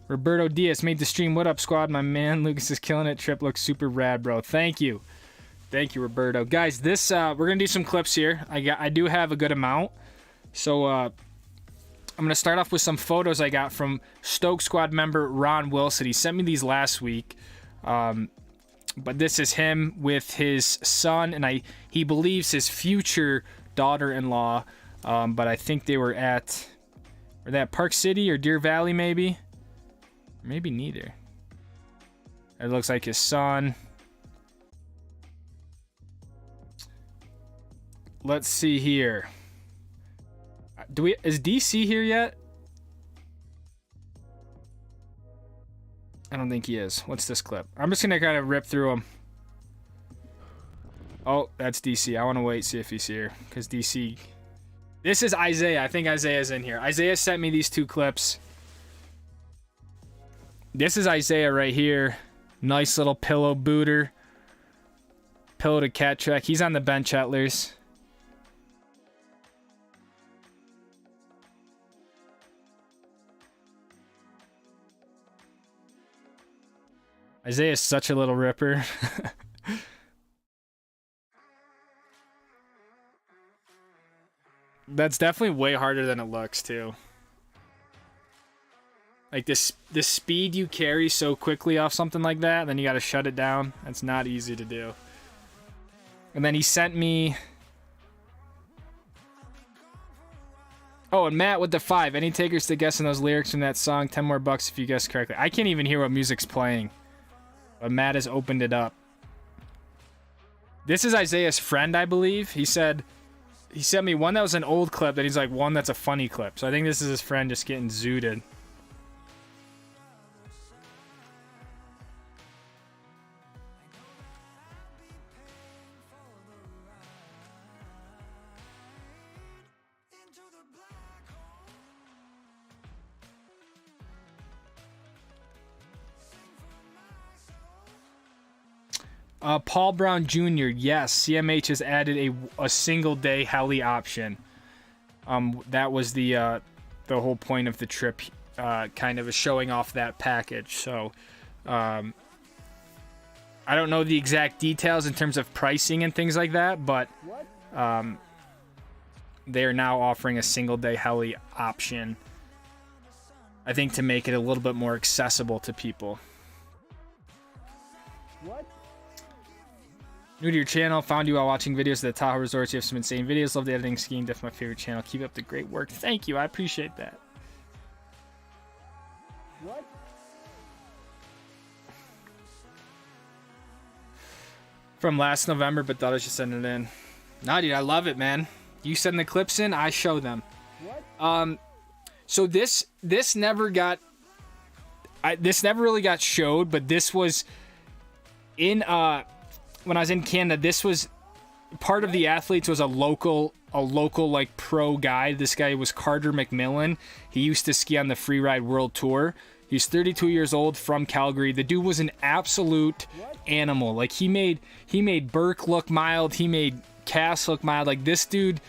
Roberto Diaz made the stream. What up, squad? My man Lucas is killing it. Trip looks super rad, bro. Thank you. Thank you, Roberto. Guys, this we're going to do some clips here. I do have a good amount. So I'm going to start off with some photos I got from Stoke squad member Ron Wilson. He sent me these last week. But this is him with his son, and he believes his future daughter-in-law. But I think they were at Park City or Deer Valley, maybe. Maybe neither. It looks like his son. Let's see here. Is DC here yet? I don't think he is. What's this clip? I'm just gonna kind of rip through them. Oh, that's DC. I want to wait, see if he's here. Because DC... This is Isaiah. I think Isaiah's in here. Isaiah sent me these two clips. This is Isaiah right here. Nice little pillow booter. Pillow to cat track. He's on the bench, Ettlers. Isaiah's such a little ripper. That's definitely way harder than it looks, too. Like, the speed you carry so quickly off something like that, then you gotta shut it down. That's not easy to do. And then he sent me... Oh, and Matt with the 5. Any takers to guessing those lyrics from that song? 10 more bucks if you guess correctly. I can't even hear what music's playing. But Matt has opened it up. This is Isaiah's friend, I believe. He said... He sent me one that was an old clip, that he's like, one that's a funny clip. So I think this is his friend just getting zooted. Paul Brown Jr. Yes, CMH has added a single day heli option. That was the whole point of the trip, kind of showing off that package. So, I don't know the exact details in terms of pricing and things like that, but they are now offering a single day heli option. I think to make it a little bit more accessible to people. What? New to your channel, found you while watching videos of the Tahoe resorts. You have some insane videos. Love the editing, skiing, definitely my favorite channel. Keep up the great work. Thank you, I appreciate that. What? From last November, but thought I should send it in. Nah, dude, I love it, man. You send the clips in, I show them. What? So this never got... this never really got showed, but this was in... when I was in Canada, this was part of the athletes was a local like pro guy. This guy was Carter McMillan. He used to ski on the Freeride World Tour. He's 32 years old from Calgary. The dude was an absolute animal. Like he made Burke look mild. He made Cass look mild. Like this dude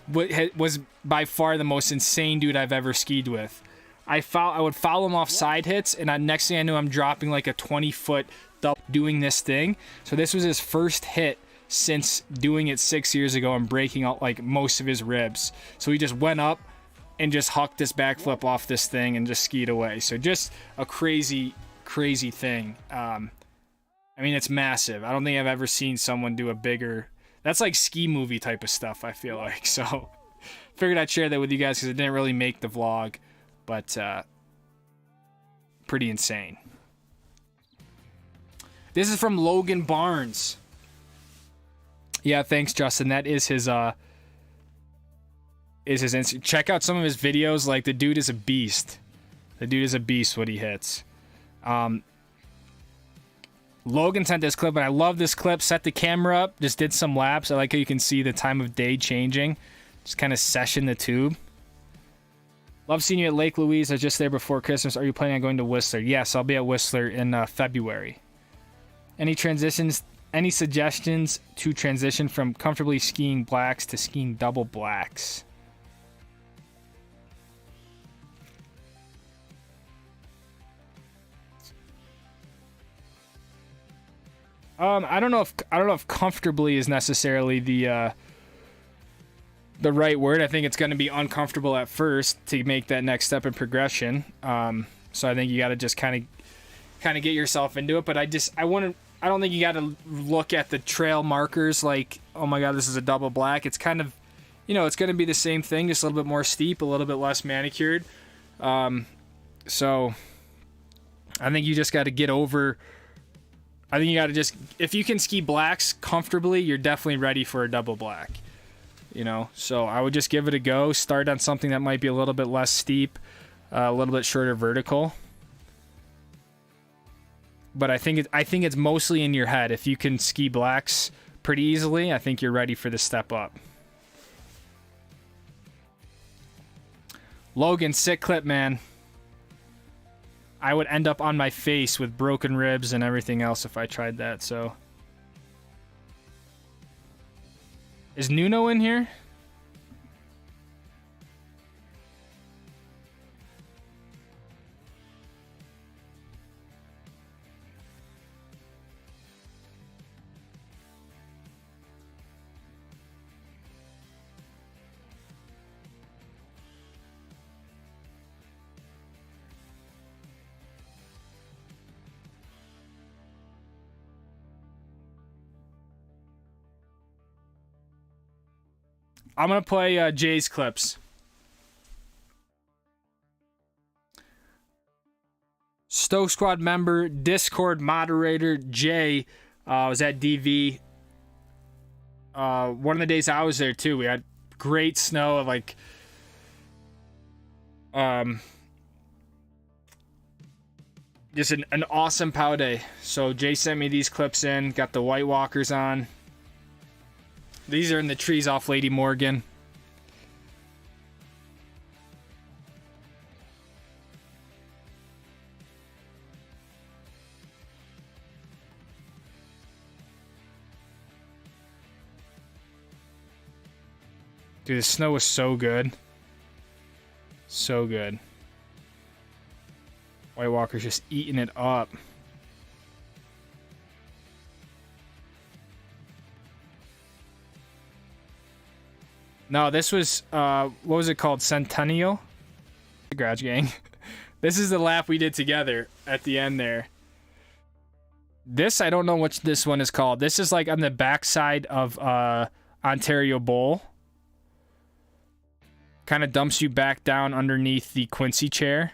was by far the most insane dude I've ever skied with. I would follow him off side hits, and next thing I knew, I'm dropping like a 20-foot doing this thing. So this was his first hit since doing it 6 years ago and breaking out like most of his ribs. So he just went up and just hucked this backflip off this thing and just skied away. So just a crazy thing. And I mean, it's massive. I don't think I've ever seen someone do a bigger... That's like ski movie type of stuff, I feel like. So, figured I'd share that with you guys because it didn't really make the vlog. But, pretty insane. This is from Logan Barnes. Yeah, thanks, Justin. That is his check out some of his videos. Like, the dude is a beast. The dude is a beast what he hits. Logan sent this clip, and I love this clip. Set the camera up, just did some laps. I like how you can see the time of day changing. Just kind of session the tube. Love seeing you at Lake Louise. I was just there before Christmas. Are you planning on going to Whistler? Yes, I'll be at Whistler in February. Any suggestions to transition from comfortably skiing blacks to skiing double blacks? I don't know if comfortably is necessarily the right word. I think it's going to be uncomfortable at first to make that next step in progression. So I think you got to just kind of get yourself into it. But I don't think you got to look at the trail markers like, oh my God, this is a double black. It's kind of, it's going to be the same thing, just a little bit more steep, a little bit less manicured. So I think you just got to get over. I think you got to just, if you can ski blacks comfortably, you're definitely ready for a double black. So I would just give it a go. Start on something that might be a little bit less steep, a little bit shorter vertical. But I think it's mostly in your head. If you can ski blacks pretty easily, I think you're ready for the step up. Logan, sick clip, man. I would end up on my face with broken ribs and everything else if I tried that, so. Is Nuno in here? I'm going to play Jay's clips. Stoke Squad member, Discord moderator, Jay, was at DV. One of the days I was there, too. We had great snow, just an awesome POW day. So Jay sent me these clips in, got the White Walkers on. These are in the trees off Lady Morgan. Dude, the snow was so good. So good. White Walker's just eating it up. No, this was, what was it called? Centennial? The Garage Gang. This is the lap we did together at the end there. This, I don't know what this one is called. This is like on the backside of Ontario Bowl. Kind of dumps you back down underneath the Quincy chair.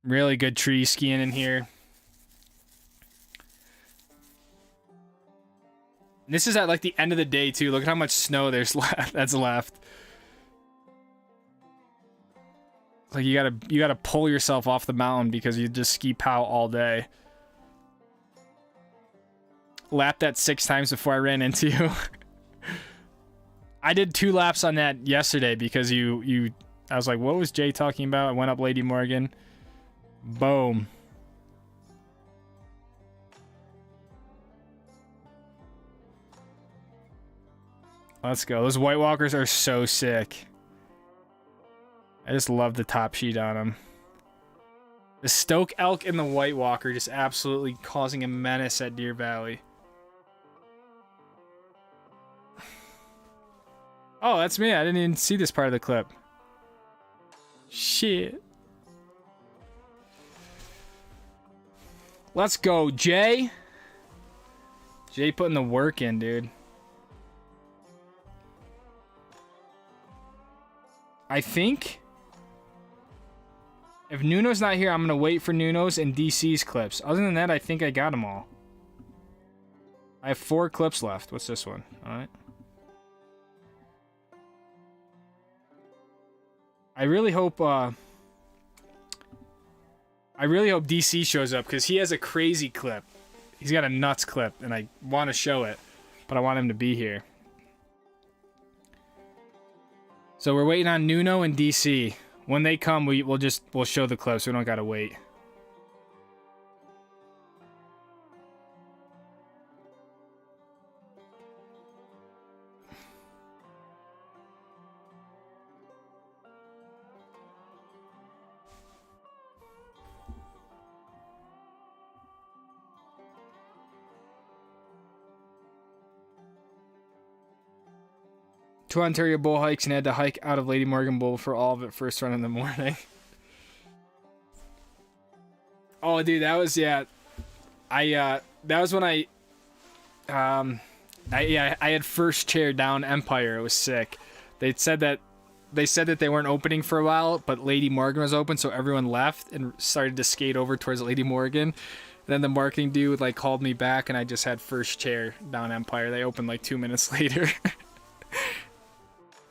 Really good tree skiing in here. This is at like the end of the day too. Look at how much snow there's left. That's left. Like you gotta pull yourself off the mountain because you just ski POW all day. Lapped that 6 times before I ran into you. I did 2 laps on that yesterday because I was like, what was Jay talking about? I went up Lady Morgan. Boom. Let's go. Those White Walkers are so sick. I just love the top sheet on them. The Stoke Elk and the White Walker just absolutely causing a menace at Deer Valley. Oh, that's me. I didn't even see this part of the clip. Shit. Let's go, Jay. Jay putting the work in, dude. I think if Nuno's not here, I'm going to wait for Nuno's and DC's clips. Other than that, I think I got them all. I have 4 clips left. What's this one? All right. I really hope DC shows up because he has a crazy clip. He's got a nuts clip, and I want to show it, but I want him to be here. So we're waiting on Nuno and DC. When they come, we'll show the clips. We don't gotta wait. Two Ontario Bull hikes and had to hike out of Lady Morgan Bowl for all of it first run in the morning. Oh, dude, that was, yeah. That was when I had first chair down Empire. It was sick. They said that they weren't opening for a while, but Lady Morgan was open, so everyone left and started to skate over towards Lady Morgan. And then the marketing dude like called me back, and I just had first chair down Empire. They opened like 2 minutes later.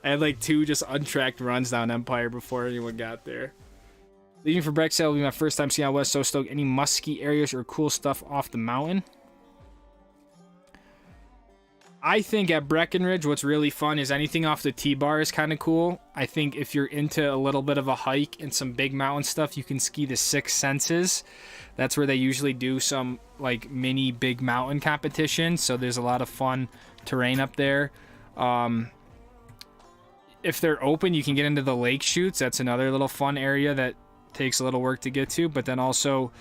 I had like 2 just untracked runs down Empire before anyone got there. Leaving for Brexit will be my first time seeing out west, so Stoke. Any musky areas or cool stuff off the mountain? I think at Breckenridge, what's really fun is anything off the T-bar is kind of cool. I think if you're into a little bit of a hike and some big mountain stuff, you can ski the Six Senses. That's where they usually do some like mini big mountain competitions. So there's a lot of fun terrain up there. If they're open, you can get into the lake chutes. That's another little fun area that takes a little work to get to. But then also,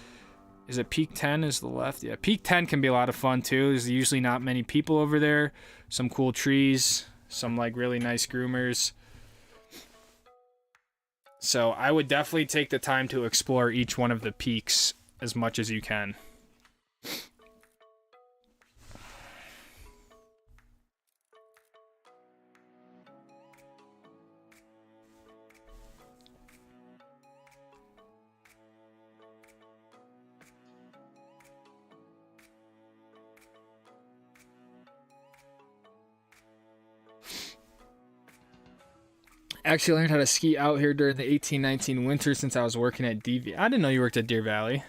is it Peak 10 is the left? Yeah, Peak 10 can be a lot of fun too. There's usually not many people over there. Some cool trees, some like really nice groomers. So I would definitely take the time to explore each one of the peaks as much as you can. Actually learned how to ski out here during the 18-19 winter since I was working at DV. I didn't know you worked at Deer Valley.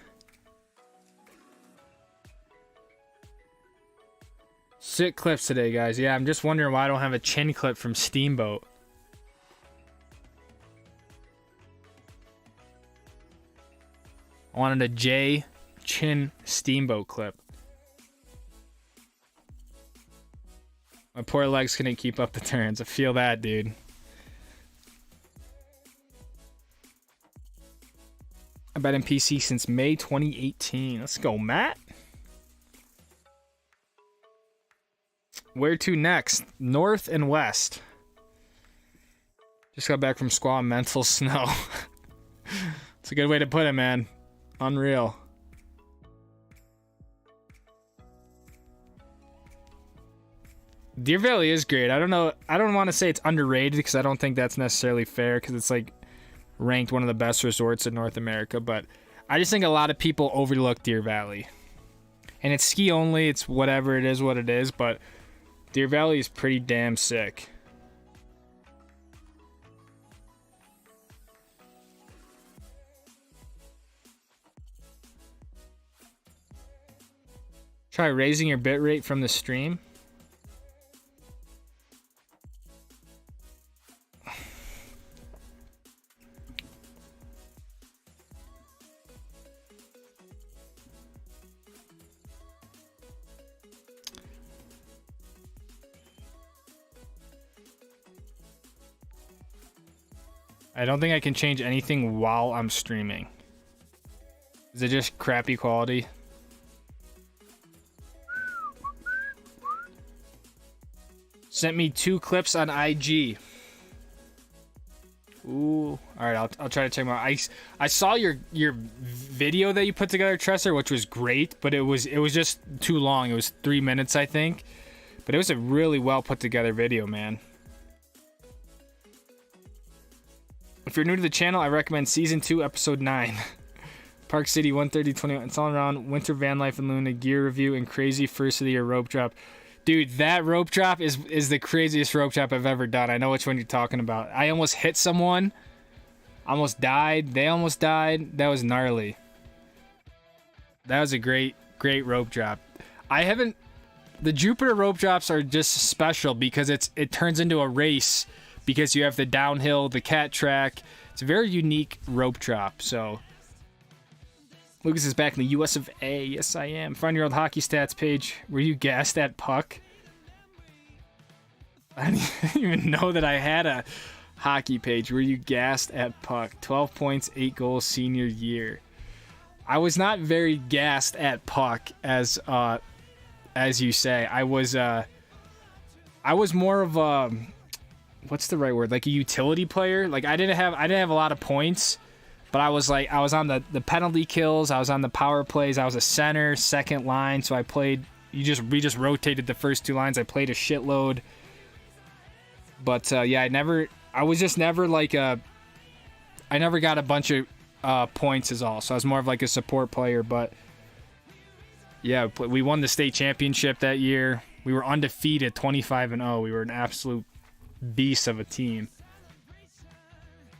Sick clips today, guys. Yeah, I'm just wondering why I don't have a chin clip from Steamboat. I wanted a J chin Steamboat clip. My poor legs couldn't keep up the turns. I feel that, dude. I've been in PC since May 2018. Let's go, Matt. Where to next? North and west. Just got back from Squaw Mental Snow. It's a good way to put it, man. Unreal. Deer Valley is great. I don't know. I don't want to say it's underrated because I don't think that's necessarily fair because it's like ranked one of the best resorts in North America, but I just think a lot of people overlook Deer Valley. And it's ski only, it's whatever, it is what it is, but Deer Valley is pretty damn sick. Try raising your bitrate from the stream. I don't think I can change anything while I'm streaming. Is it just crappy quality? Sent me 2 clips on IG. Ooh. All right, I'll try to check them out. I saw your video that you put together, Tresser, which was great, but it was just too long. It was 3 minutes, I think. But it was a really well put together video, man. If you're new to the channel, I recommend Season 2, Episode 9. Park City 130-21. It's all around winter van life and Luna gear review and crazy first of the year rope drop. Dude, that rope drop is the craziest rope drop I've ever done. I know which one you're talking about. I almost hit someone. Almost died. They almost died. That was gnarly. That was a great rope drop. The Jupiter rope drops are just special because it turns into a race because you have the downhill, the cat track. It's a very unique rope drop, so... Lucas is back in the US of A. Yes, I am. Find your old hockey stats page. Were you gassed at puck? I didn't even know that I had a hockey page. Were you gassed at puck? 12 points, 8 goals senior year. I was not very gassed at puck, as you say. I was more of a, what's the right word? Like a utility player. Like I didn't have a lot of points. But I was on the penalty kills, I was on the power plays, I was a center, second line, so I played, we just rotated the first 2 lines, I played a shitload. But yeah, I never got a bunch of points is all, so I was more of like a support player, but yeah, we won the state championship that year. We were undefeated, 25-0, we were an absolute beast of a team.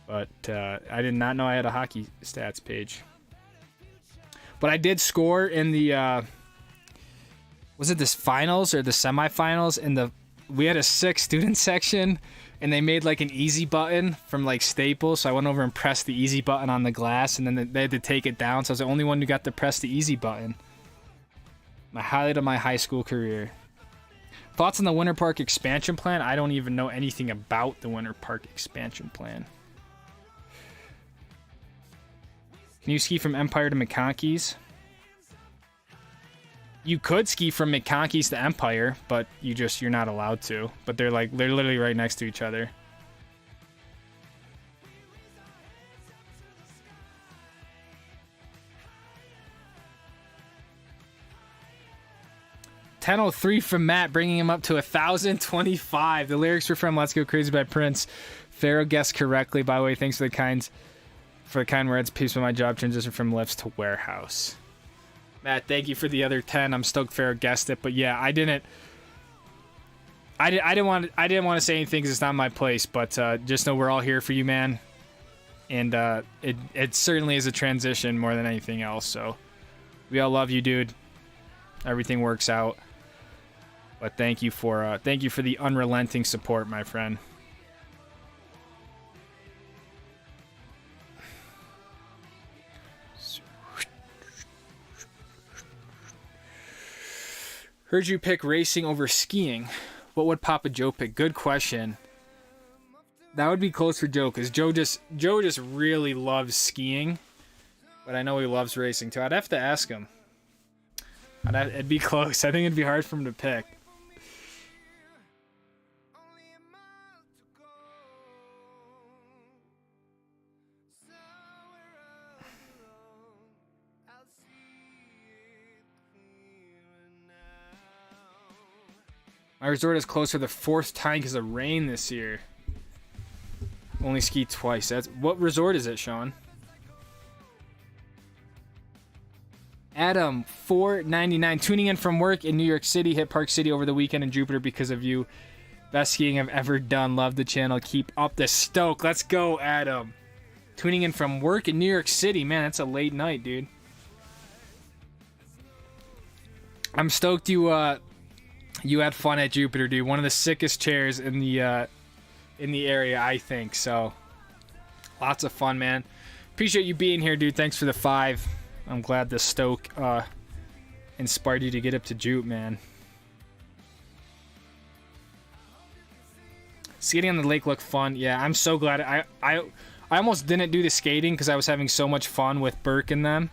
But I did not know I had a hockey stats page. But I did score in the, was it this finals or the semifinals? We had a sick student section, and they made like an easy button from like Staples. So I went over and pressed the easy button on the glass, and then they had to take it down. So I was the only one who got to press the easy button. My highlight of my high school career. Thoughts on the Winter Park expansion plan? I don't even know anything about the Winter Park expansion plan. Can you ski from Empire to McConkey's? You could ski from McConkey's to Empire, but you're not allowed to. But they're literally right next to each other. $10.03 from Matt, bringing him up to 1,025. The lyrics were from "Let's Go Crazy" by Prince. Pharaoh guessed correctly. By the way, thanks for the kind words. Peace with my job transition from lifts to warehouse. Matt, thank you for the other 10. I'm stoked Pharaoh guessed it, but yeah, I didn't want to say anything because it's not my place. But just know we're all here for you, man. And it certainly is a transition more than anything else. So we all love you, dude. Everything works out. But thank you for the unrelenting support, my friend. Heard you pick racing over skiing. What would Papa Joe pick? Good question. That would be close for Joe, because Joe just really loves skiing. But I know he loves racing too. I'd have to ask him. It'd be close. I think it'd be hard for him to pick. My resort is closed for the 4th time because of rain this year. Only skied twice. What resort is it, Sean? Adam, $4.99. Tuning in from work in New York City. Hit Park City over the weekend in Jupiter because of you. Best skiing I've ever done. Love the channel. Keep up the stoke. Let's go, Adam. Tuning in from work in New York City. Man, that's a late night, dude. I'm stoked you had fun at Jupiter, dude. One of the sickest chairs in the area, I think. So, lots of fun, man. Appreciate you being here, dude. Thanks for the 5. I'm glad the Stoke inspired you to get up to Jupe, man. Skating on the lake looked fun. Yeah, I'm so glad. I almost didn't do the skating because I was having so much fun with Burke and them.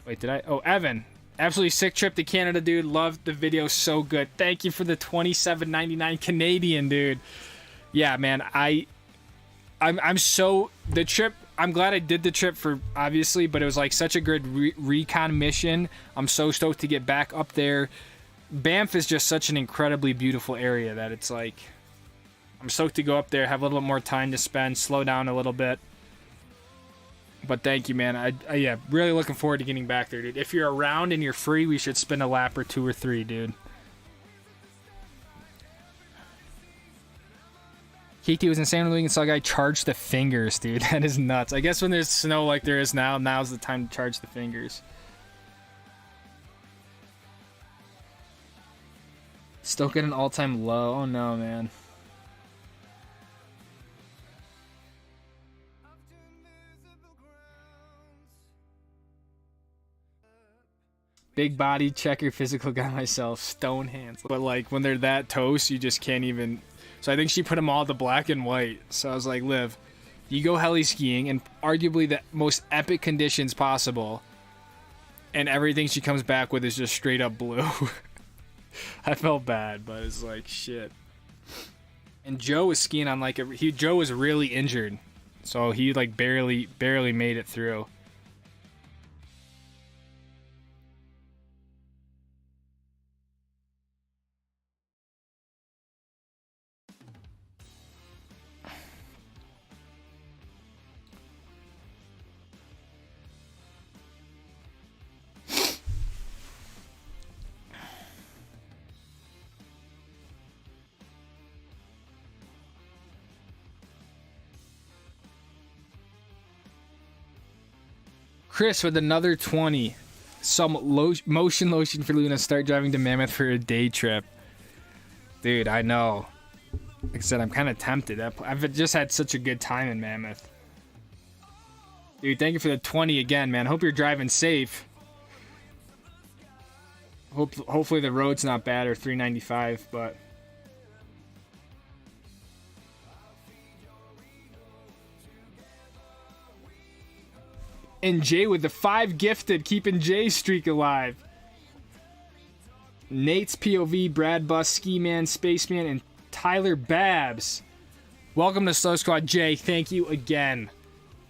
Wait, did I? Oh, Evan. Absolutely sick trip to Canada, dude. Loved the video, so good. Thank you for the $27.99 Canadian, dude. Yeah, man, I I'm so the trip. I'm glad I did the trip for obviously, but it was like such a good recon mission. I'm so stoked to get back up there. Banff is just such an incredibly beautiful area that it's like I'm stoked to go up there, have a little bit more time to spend, slow down a little bit. But thank you, man. I yeah, really looking forward to getting back there, dude. If you're around and you're free, we should spin a lap or 2 or 3, dude. KT was insane when we saw a guy charge the fingers, dude. That is nuts. I guess when there's snow like there is now, now's the time to charge the fingers. Stoke at an all-time low. Oh no, man. Big body checker, physical guy myself, stone hands. But like when they're that toast, you just can't even. So I think she put them all to black and white. So I was like, Liv, you go heli skiing in arguably the most epic conditions possible, and everything she comes back with is just straight up blue. I felt bad, but it's like shit. And Joe was skiing on like Joe was really injured, so he like barely made it through. Chris with another 20. Some motion lotion for Luna. Start driving to Mammoth for a day trip. Dude, I know. Like I said, I'm kind of tempted. I've just had such a good time in Mammoth. Dude, thank you for the 20 again, man. Hope you're driving safe. Hopefully the road's not bad or 395, but... And Jay with the 5 gifted, keeping Jay's streak alive. Nate's POV, Brad Bus, Ski Man, Spaceman, and Tyler Babs. Welcome to Slow Squad, Jay. Thank you again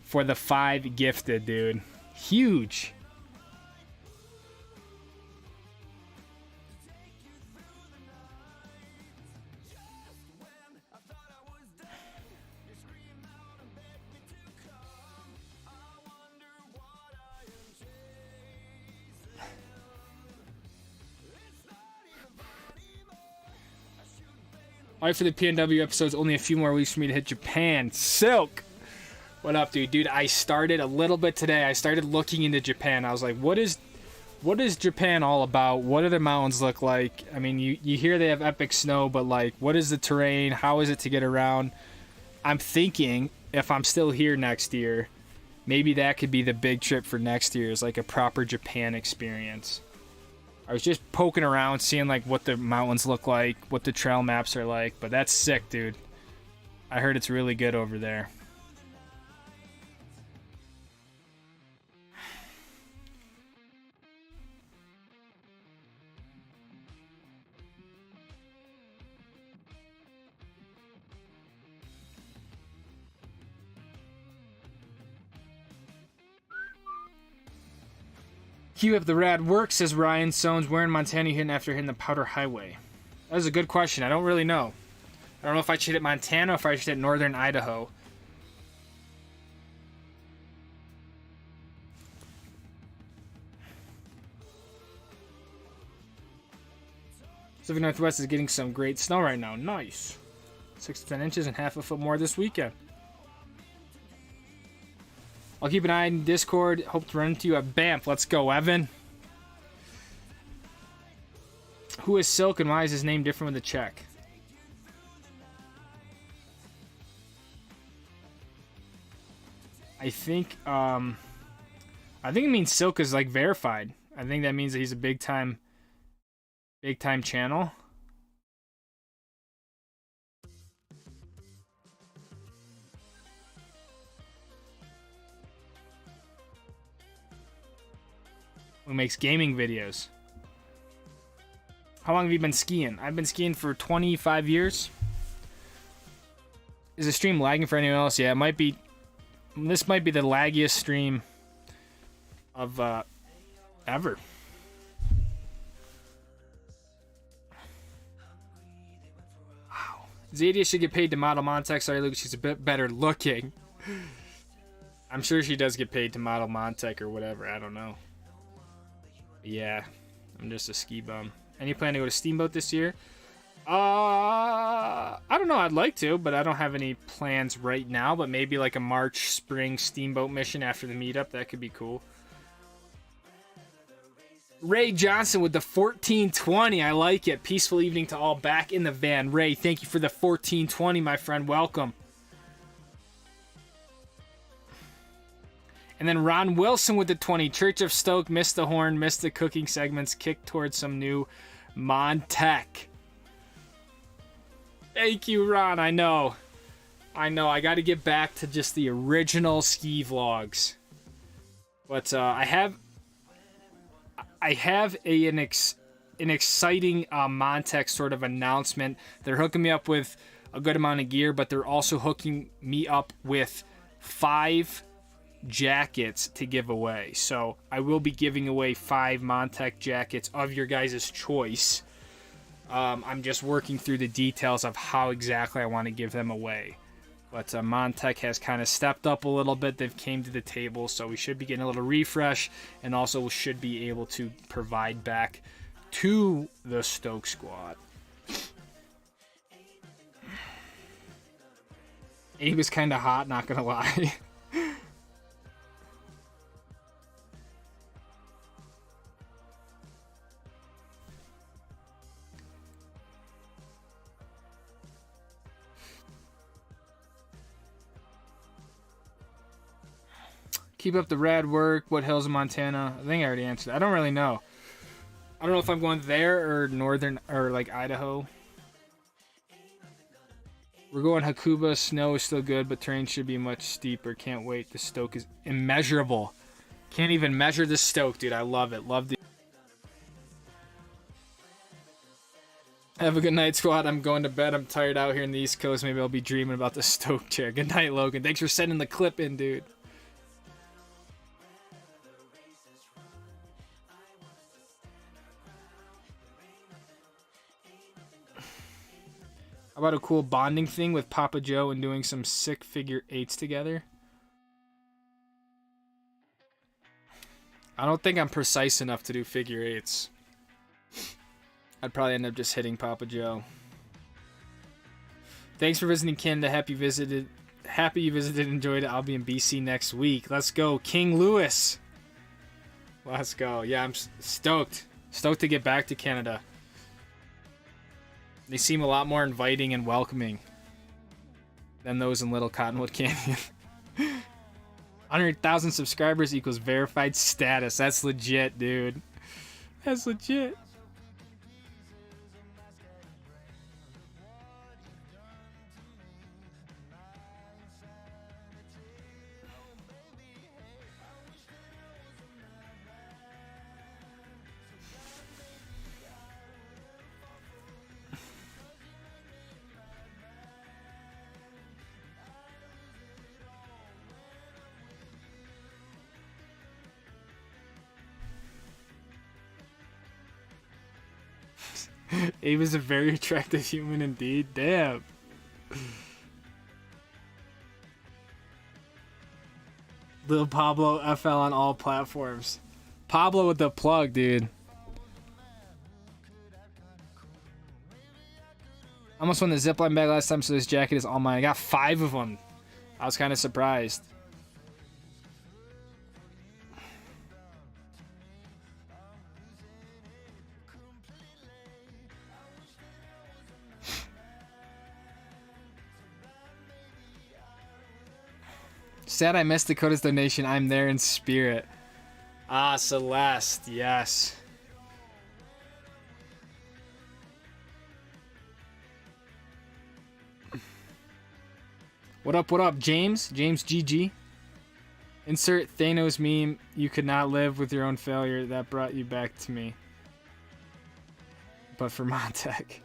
for the 5 gifted, dude. Huge. All right, for the PNW episodes, only a few more weeks for me to hit Japan. Silk! What up, dude? Dude, I started a little bit today. I started looking into Japan. I was like, what is Japan all about? What do the mountains look like? I mean, you hear they have epic snow, but like, what is the terrain? How is it to get around? I'm thinking, if I'm still here next year, maybe that could be the big trip for next year, is like a proper Japan experience. I was just poking around, seeing like what the mountains look like, what the trail maps are like, but that's sick, dude. I heard it's really good over there. Keep up the rad work, says Ryan Sones. Where in Montana you hitting after hitting the Powder Highway? That was a good question. I don't really know. I don't know if I should hit Montana or if I should hit northern Idaho. Pacific Northwest is getting some great snow right now. Nice. 6 to 10 inches and half a foot more this weekend. I'll keep an eye on Discord. Hope to run into you at Banff. Let's go, Evan. Who is Silk and why is his name different with a check? I think it means Silk is like verified. I think that means that he's a big time channel. Who makes gaming videos. How long have you been skiing? I've been skiing for 25 years. Is the stream lagging for anyone else? Yeah, it might be. This might be the laggiest stream of ever. Wow. Zadia should get paid to model Montec. Sorry, Luke, she's a bit better looking. I'm sure she does get paid to model Montec or whatever. I don't know. Yeah, I'm just a ski bum. Any plan to go to Steamboat this year? I don't know. I'd like to, but I don't have any plans right now. But maybe like a March, spring Steamboat mission after the meetup. That could be cool. Ray Johnson with the 1420. I like it. Peaceful evening to all back in the van. Ray, thank you for the 1420, my friend. Welcome. And then Ron Wilson with the 20. Church of Stoke, missed the horn, missed the cooking segments, kicked towards some new Montec. Thank you, Ron. I know. I got to get back to just the original ski vlogs. But I have an exciting Montec sort of announcement. They're hooking me up with a good amount of gear, but they're also hooking me up with 5 jackets to give away. So I will be giving away 5 Montec jackets of your guys' choice. I'm just working through the details of how exactly I want to give them away. But Montec has kind of stepped up a little bit. They've came to the table, so we should be getting a little refresh, and also should be able to provide back to the Stoke squad. He was kind of hot, not gonna lie. Keep up the rad work. What hills in Montana? I think I already answered. I don't really know. I don't know if I'm going there or northern or like Idaho. We're going Hakuba. Snow is still good, but terrain should be much steeper. Can't wait. The Stoke is immeasurable. Can't even measure the Stoke, dude. I love it. Love the. Have a good night, squad. I'm going to bed. I'm tired out here in the East Coast. Maybe I'll be dreaming about the Stoke chair. Good night, Logan. Thanks for sending the clip in, dude. How about a cool bonding thing with Papa Joe and doing some sick figure 8s together? I don't think I'm precise enough to do figure 8s. I'd probably end up just hitting Papa Joe. Thanks for visiting Canada. Happy you visited. Enjoyed it. I'll be in BC next week. Let's go, King Louis. Let's go. Yeah, I'm stoked. Stoked to get back to Canada. They seem a lot more inviting and welcoming than those in Little Cottonwood Canyon. 100,000 subscribers equals verified status. That's legit, dude. That's legit. He was a very attractive human indeed. Damn. Lil Pablo FL on all platforms. Pablo with the plug, dude. I almost won the zipline bag last time, so this jacket is all mine. I got 5 of them. I was kind of surprised. Sad I missed Dakota's donation. I'm there in spirit. Ah, Celeste. Yes. What up, James? James GG. Insert Thanos meme. You could not live with your own failure. That brought you back to me. But for Montec.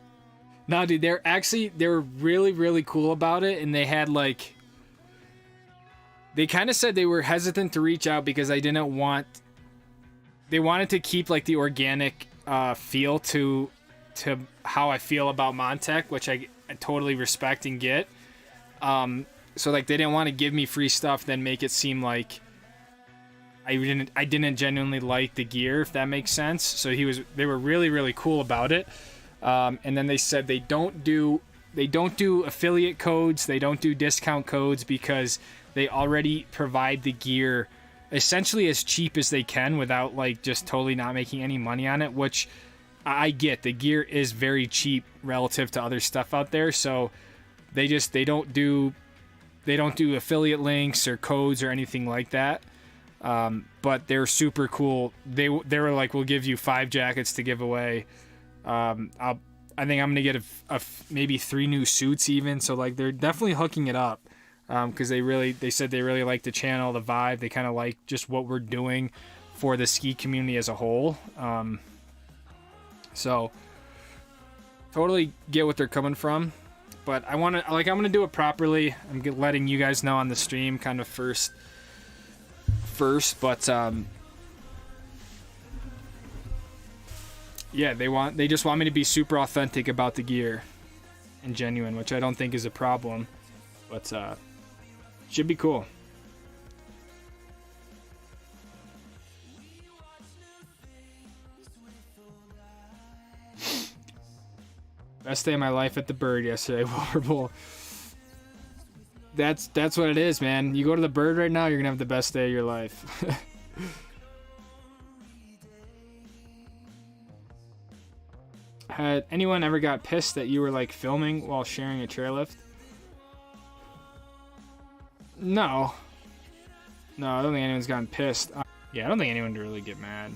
No, dude, they were really, really cool about it, and they had like, they kind of said they were hesitant to reach out because they wanted to keep like the organic feel to how I feel about Montec, which I totally respect and get. So like they didn't want to give me free stuff, then make it seem like I didn't genuinely like the gear, if that makes sense. So they were really, really cool about it. And then they said they don't do affiliate codes, they don't do discount codes, because they already provide the gear essentially as cheap as they can without like just totally not making any money on it, which I get. The gear is very cheap relative to other stuff out there, so they don't do affiliate links or codes or anything like that. But they're super cool. They were like, we'll give you 5 jackets to give away. I think I'm gonna get maybe 3 new suits even. So like they're definitely hooking it up, because they said they really like the channel, the vibe. They kind of like just what we're doing for the ski community as a whole. So totally get what they're coming from, but I'm gonna do it properly. I'm letting you guys know on the stream kind of first, but yeah, they just want me to be super authentic about the gear and genuine, which I don't think is a problem, but should be cool. Best day of my life at the Bird yesterday, Wilbur. That's what it is, man. You go to the Bird right now, you're gonna have the best day of your life. Had anyone ever got pissed that you were like filming while sharing a chairlift? No, I don't think anyone's gotten pissed. Yeah, I don't think anyone would really get mad.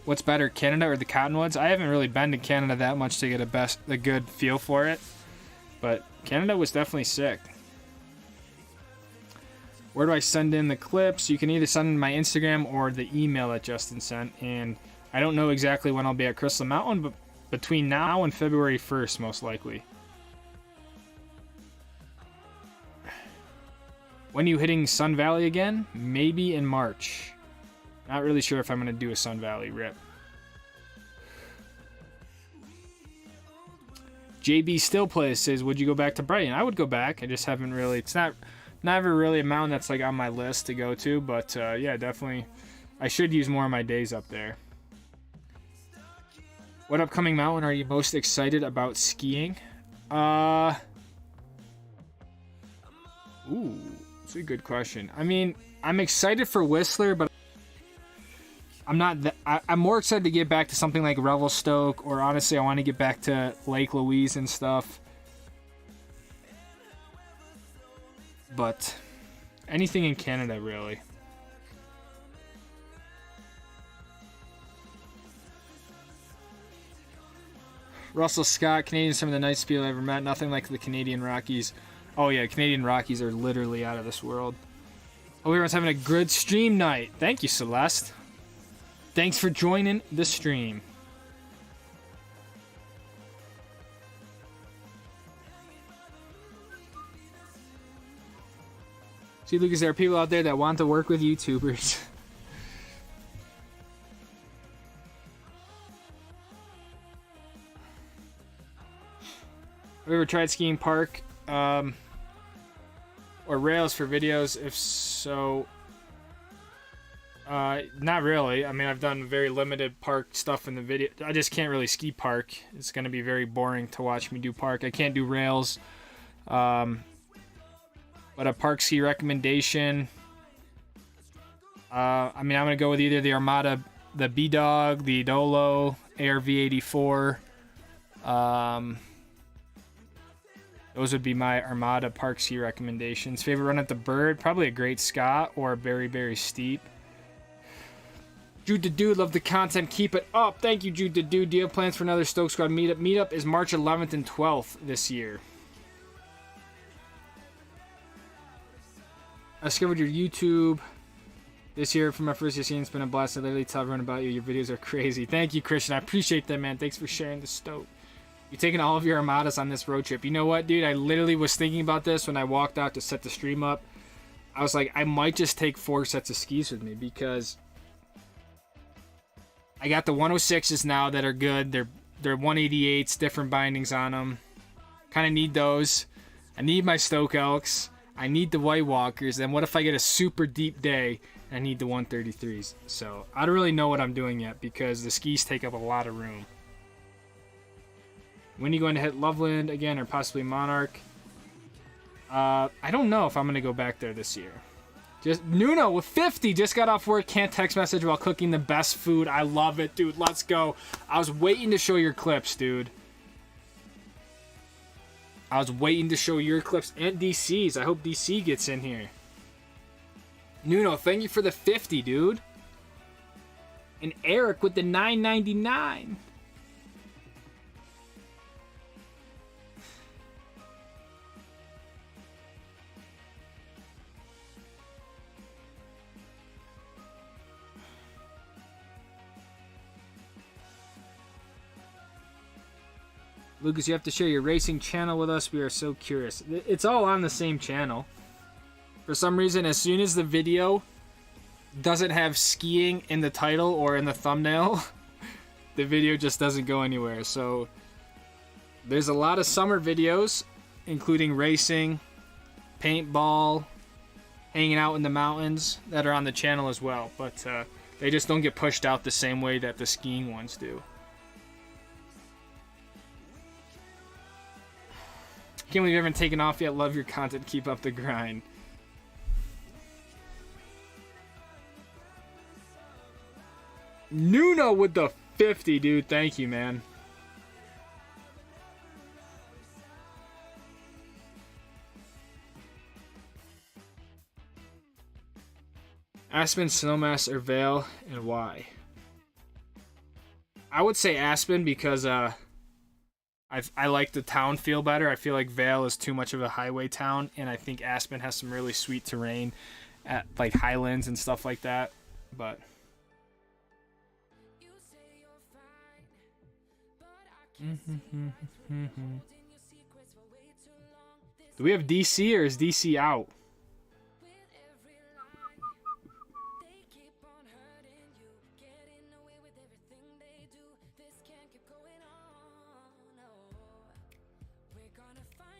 What's better, Canada or the Cottonwoods? I haven't really been to Canada that much to get a good feel for it, but Canada was definitely sick. Where do I send in the clips? You can either send in my Instagram or the email that Justin sent, and I don't know exactly when I'll be at Crystal Mountain, but between now and February 1st, most likely. When are you hitting Sun Valley again? Maybe in March. Not really sure if I'm going to do a Sun Valley rip. JB Still Plays says, would you go back to Brighton? I would go back. I just haven't really... It's never really a mountain that's like on my list to go to, but yeah, definitely. I should use more of my days up there. What upcoming mountain are you most excited about skiing? Ooh, that's a good question. I mean, I'm excited for Whistler, but I'm more excited to get back to something like Revelstoke, or honestly, I want to get back to Lake Louise and stuff. But anything in Canada, really. Russell Scott, Canadians, some of the nicest people I've ever met. Nothing like the Canadian Rockies. Oh yeah, Canadian Rockies are literally out of this world. Hope everyone's having a good stream night. Thank you, Celeste. Thanks for joining the stream. See, Lucas, there are people out there that want to work with YouTubers. Have you ever tried skiing park or rails for videos? If so, not really. I mean, I've done very limited park stuff in the video. I just can't really ski park. It's going to be very boring to watch me do park. I can't do rails. But a park ski recommendation. I mean, I'm going to go with either the Armada, the B-Dog, the Dolo, ARV84. Those would be my Armada park ski recommendations. Favorite run at the Bird? Probably a Great Scott or a Very, Very Steep. Jude the Dude, love the content. Keep it up. Thank you, Jude the Dude. Do you have plans for another Stoke Squad meetup? Meetup is March 11th and 12th this year. I discovered your YouTube this year for my first year seeing. It's been a blast. I literally tell everyone about you. Your videos are crazy. Thank you, Christian. I appreciate that, man. Thanks for sharing the Stoke. You're taking all of your Armadas on this road trip. You know what, dude? I literally was thinking about this when I walked out to set the stream up. I was like, I might just take 4 sets of skis with me because I got the 106s now that are good. They're 188s, different bindings on them. Kind of need those. I need my Stoke Elks. I need the White Walkers. And what if I get a super deep day and I need the 133s? So I don't really know what I'm doing yet because the skis take up a lot of room. When are you going to hit Loveland again or possibly Monarch? I don't know if I'm going to go back there this year. Just Nuno with 50 just got off work, can't text message while cooking the best food. I love it, dude. Let's go. I was waiting to show your clips, dude. I was waiting to show your clips and DC's. I hope DC gets in here. Nuno, thank you for the 50, dude. And Eric with the $9.99. Lucas, you have to share your racing channel with us. We are so curious. It's all on the same channel. For some reason, as soon as the video doesn't have skiing in the title or in the thumbnail, the video just doesn't go anywhere. So there's a lot of summer videos, including racing, paintball, hanging out in the mountains, that are on the channel as well. But they just don't get pushed out the same way that the skiing ones do. Can't believe you haven't taken off yet. Love your content. Keep up the grind. Nuno with the 50, dude. Thank you, man. Aspen, Snowmass, or Vale, and why? I would say Aspen because I like the town feel better. I feel like Vale is too much of a highway town, and I think Aspen has some really sweet terrain at like highlands and stuff like that. But do we have DC or is DC out?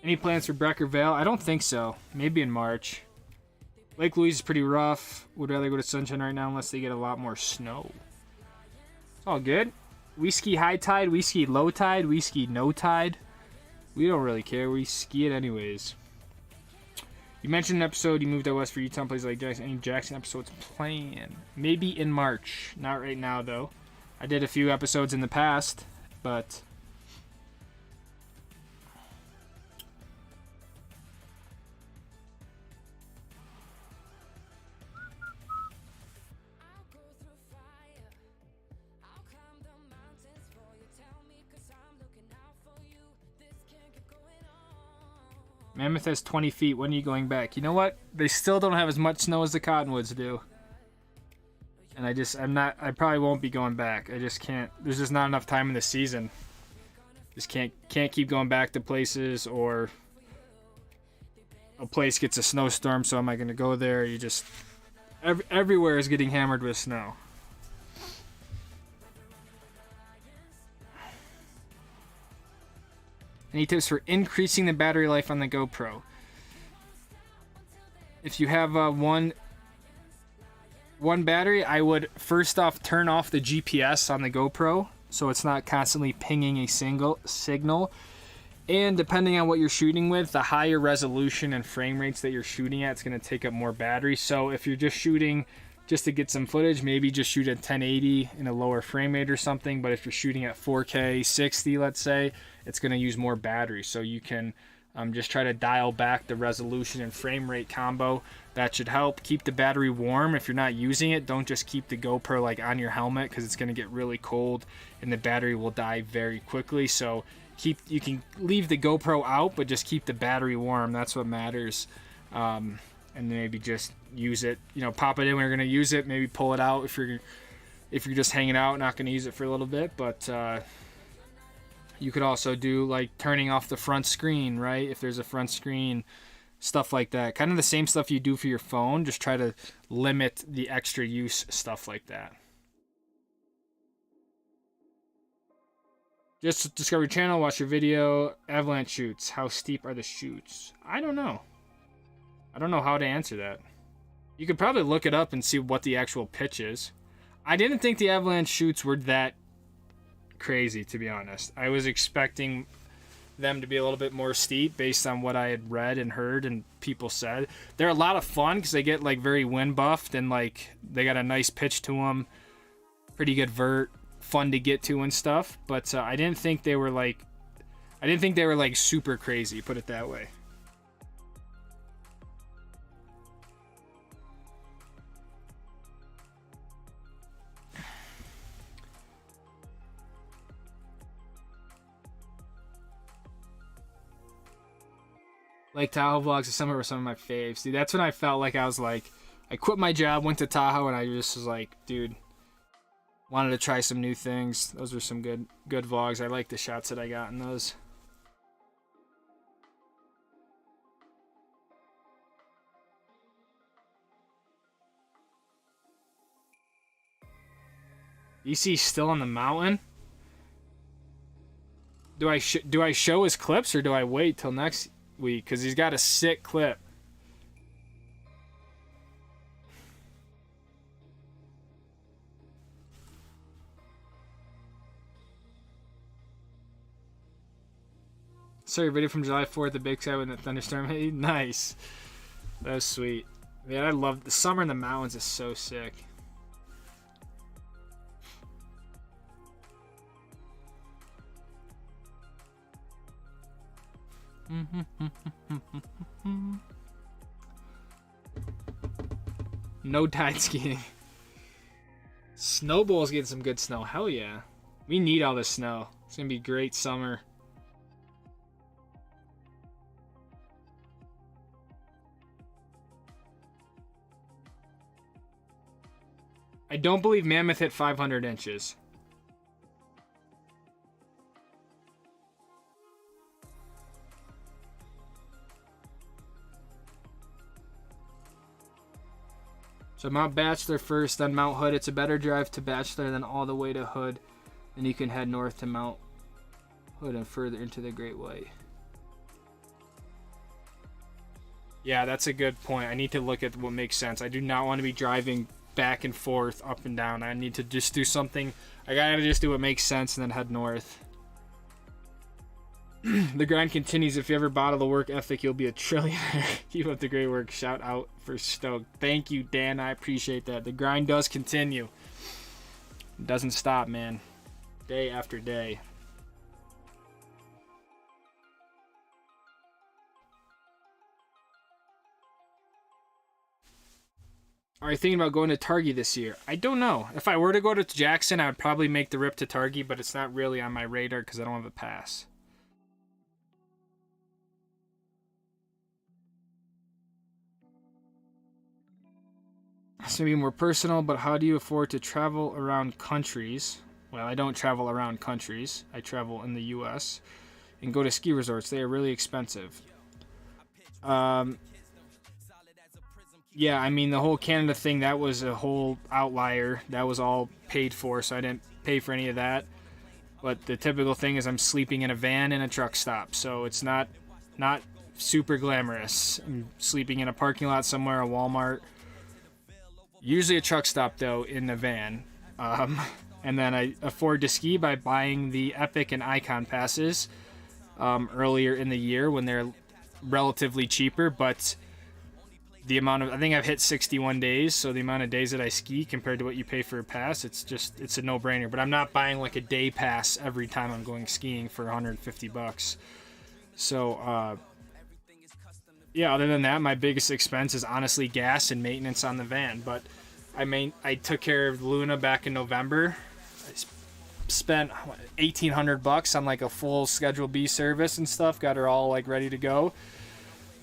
Any plans for Breck or Vale? I don't think so. Maybe in March. Lake Louise is pretty rough. Would rather go to Sunshine right now unless they get a lot more snow. It's all good. We ski high tide, we ski low tide, we ski no tide. We don't really care. We ski it anyways. You mentioned an episode you moved out west for Utah, places like Jackson. Any Jackson episodes planned? Maybe in March. Not right now, though. I did a few episodes in the past, but Mammoth has 20 feet. When are you going back? You know what? They still don't have as much snow as the Cottonwoods do. And I probably won't be going back. I just can't. There's just not enough time in the season. Just can't keep going back to places, or a place gets a snowstorm, so am I going to go there? You just, everywhere is getting hammered with snow. Any tips for increasing the battery life on the GoPro? If you have one battery, I would first off turn off the GPS on the GoPro so it's not constantly pinging a signal. And depending on what you're shooting with, the higher resolution and frame rates that you're shooting at, it's going to take up more battery. So if you're just shooting just to get some footage, maybe just shoot at 1080 in a lower frame rate or something. But if you're shooting at 4K 60, let's say, it's going to use more battery. So you can just try to dial back the resolution and frame rate combo. That should help keep the battery warm. If you're not using it, don't just keep the GoPro like on your helmet, because it's going to get really cold and the battery will die very quickly. So you can leave the GoPro out, but just keep the battery warm. That's what matters. And then maybe just use it, pop it in when you're going to use it, maybe pull it out if you're just hanging out, not going to use it for a little bit. But You could also do like turning off the front screen, right? If there's a front screen, stuff like that. Kind of the same stuff you do for your phone, just try to limit the extra use, stuff like that. Just discover your channel, watch your video. Avalanche chutes. How steep are the chutes? I don't know. I don't know how to answer that. You could probably look it up and see what the actual pitch is. I didn't think the avalanche chutes were that crazy, to be honest. I was expecting them to be a little bit more steep based on what I had read and heard and people said. They're a lot of fun because they get like very wind buffed and like they got a nice pitch to them, pretty good vert, fun to get to and stuff. But I didn't think they were like super crazy, put it that way. Lake Tahoe vlogs this summer were some of my faves. Dude, that's when I felt like I quit my job, went to Tahoe, and I just was like, dude, wanted to try some new things. Those were some good vlogs. I like the shots that I got in those. EC's still on the mountain? Do I show his clips or do I wait till next week? Because he's got a sick clip. Sorry, video from July 4th, the big sky when the thunderstorm hit. Nice. That was sweet. Man, I love the summer in the mountains is so sick. No tide skiing. Snowball's getting some good snow. Hell yeah. We need all this snow. It's gonna be a great summer. I don't believe Mammoth hit 500 inches. So Mount Bachelor first, then Mount Hood. It's a better drive to Bachelor than all the way to Hood. Then you can head north to Mount Hood and further into the Great White. Yeah, that's a good point. I need to look at what makes sense. I do not want to be driving back and forth, up and down. I need to just do something. I gotta just do what makes sense and then head north. The grind continues. If you ever bottle the work ethic, you'll be a trillionaire. Keep up the great work. Shout out for Stoke. Thank you, Dan. I appreciate that. The grind does continue. It doesn't stop, man. Day after day. Are you thinking about going to Targhee this year? I don't know. If I were to go to Jackson, I would probably make the rip to Targhee, but it's not really on my radar because I don't have a pass. It's going to be more personal, but how do you afford to travel around countries? Well, I don't travel around countries. I travel in the U.S. and go to ski resorts. They are really expensive. Yeah, I mean, the whole Canada thing, that was a whole outlier. That was all paid for, so I didn't pay for any of that. But the typical thing is I'm sleeping in a van in a truck stop, so it's not super glamorous. I'm sleeping in a parking lot somewhere, a Walmart. Usually a truck stop, though, in the van. And then I afford to ski by buying the Epic and Icon passes earlier in the year when they're relatively cheaper. But the amount of, I think I've hit 61 days, so the amount of days that I ski compared to what you pay for a pass, it's a no-brainer. But I'm not buying like a day pass every time I'm going skiing for $150. So, yeah, other than that, my biggest expense is honestly gas and maintenance on the van. But I took care of Luna back in November. I spent $1,800 on like a full Schedule B service and stuff. Got her all like ready to go.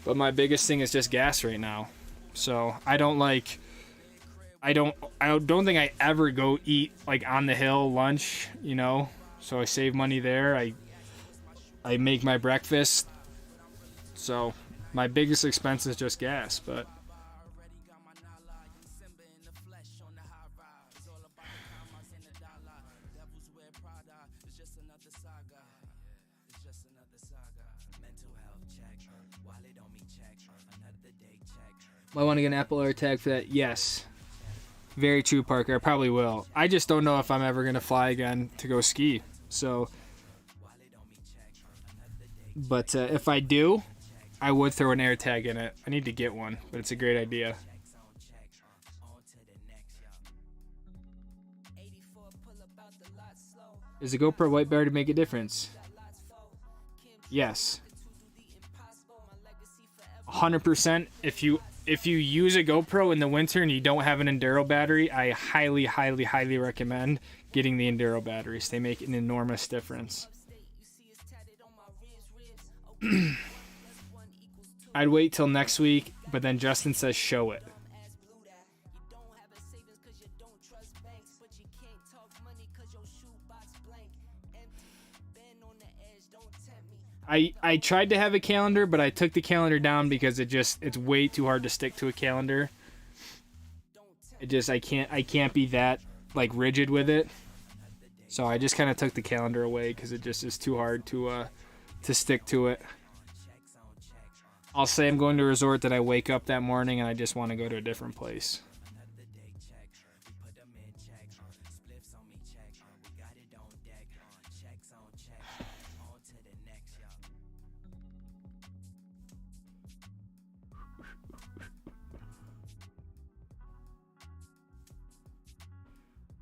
But my biggest thing is just gas right now. So I don't think I ever go eat like on the hill lunch, you know. So I save money there. I make my breakfast, so my biggest expense is just gas, but I want to get an Apple AirTag for that. Yes. Very true, Parker. I probably will. I just don't know if I'm ever going to fly again to go ski. So, but if I do, I would throw an AirTag in it. I need to get one, but it's a great idea. Is the GoPro white bar to make a difference? Yes. 100%. If you use a GoPro in the winter and you don't have an Enduro battery, I highly, highly, highly recommend getting the Enduro batteries. They make an enormous difference. I'd wait till next week, but then Justin says show it. I tried to have a calendar, but I took the calendar down because it's way too hard to stick to a calendar. I can't be that like rigid with it. So I just kind of took the calendar away because it just is too hard to stick to it. I'll say I'm going to a resort that I wake up that morning and I just want to go to a different place.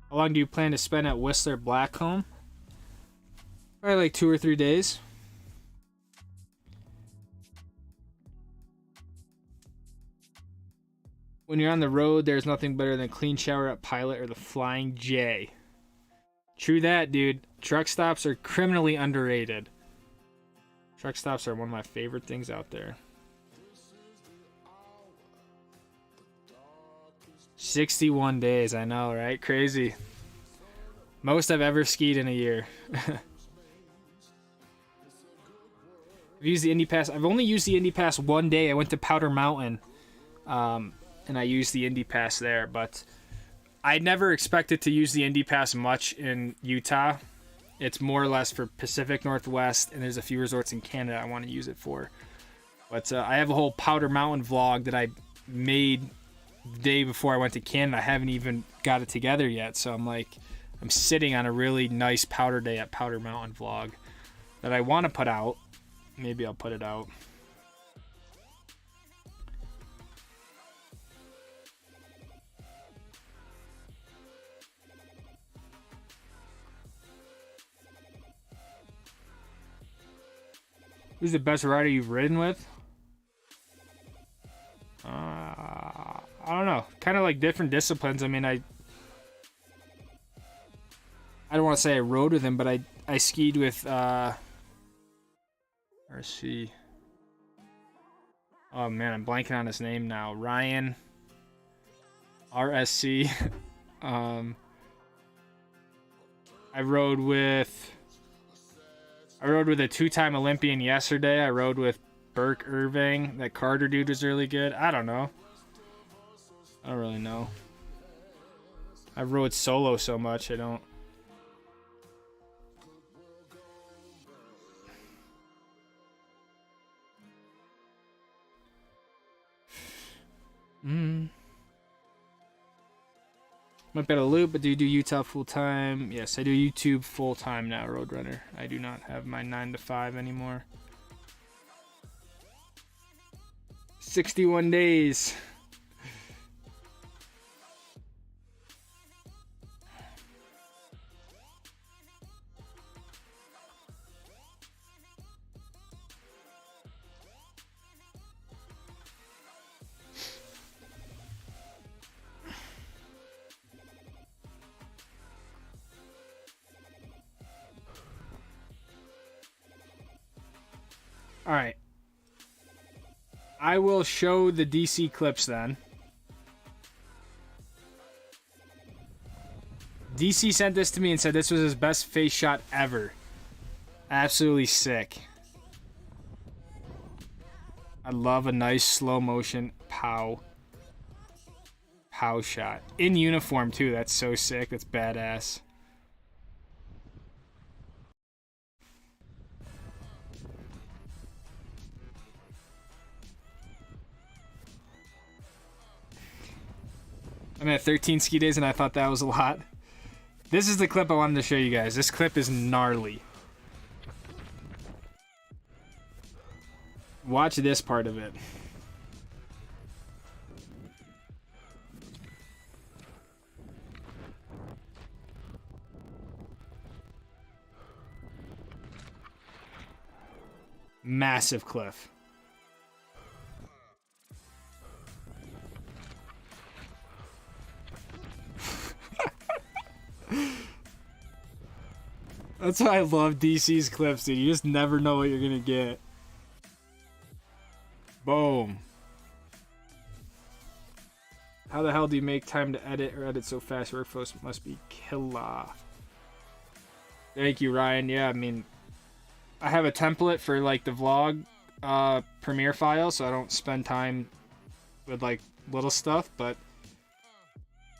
How long do you plan to spend at Whistler Blackcomb? Probably like 2 or 3 days. When you're on the road, there's nothing better than a clean shower at Pilot or the Flying J. True that, dude. Truck stops are criminally underrated. Truck stops are one of my favorite things out there. 61 days, I know, right? Crazy. Most I've ever skied in a year. I've used the Indy Pass. I've only used the Indy Pass one day. I went to Powder Mountain, and I used the Indy Pass there. But I never expected to use the Indy Pass much in Utah. It's more or less for Pacific Northwest, and there's a few resorts in Canada I want to use it for. But I have a whole Powder Mountain vlog that I made the day before I went to Canada. I haven't even got it together yet, so I'm sitting on a really nice powder day at Powder Mountain vlog that I want to put out. Maybe I'll put it out. Who's the best rider you've ridden with? I don't know. Kind of like different disciplines. I mean, I don't want to say I rode with him, but I skied with RC. Oh man, I'm blanking on his name now. Ryan RSC. I rode with a 2-time Olympian yesterday. I rode with Burke Irving. That Carter dude was really good. I don't know. I don't really know. I rode solo so much, I don't. Might be able to loop, but do you do Utah full time? Yes, I do YouTube full time now, Roadrunner. I do not have my 9 to 5 anymore. 61 days. All right. I will show the DC clips then. DC sent this to me and said this was his best face shot ever. Absolutely sick. I love a nice slow motion pow shot. In uniform too, that's so sick, that's badass. I'm at 13 ski days and I thought that was a lot. This is the clip I wanted to show you guys. This clip is gnarly. Watch this part of it. Massive cliff. That's why I love DC's clips, dude. You just never know what you're gonna get. Boom. How the hell do you make time to edit or edit so fast? Workflows must be killer. Thank you, Ryan. Yeah, I mean, I have a template for like the vlog Premiere file, so I don't spend time with like little stuff, but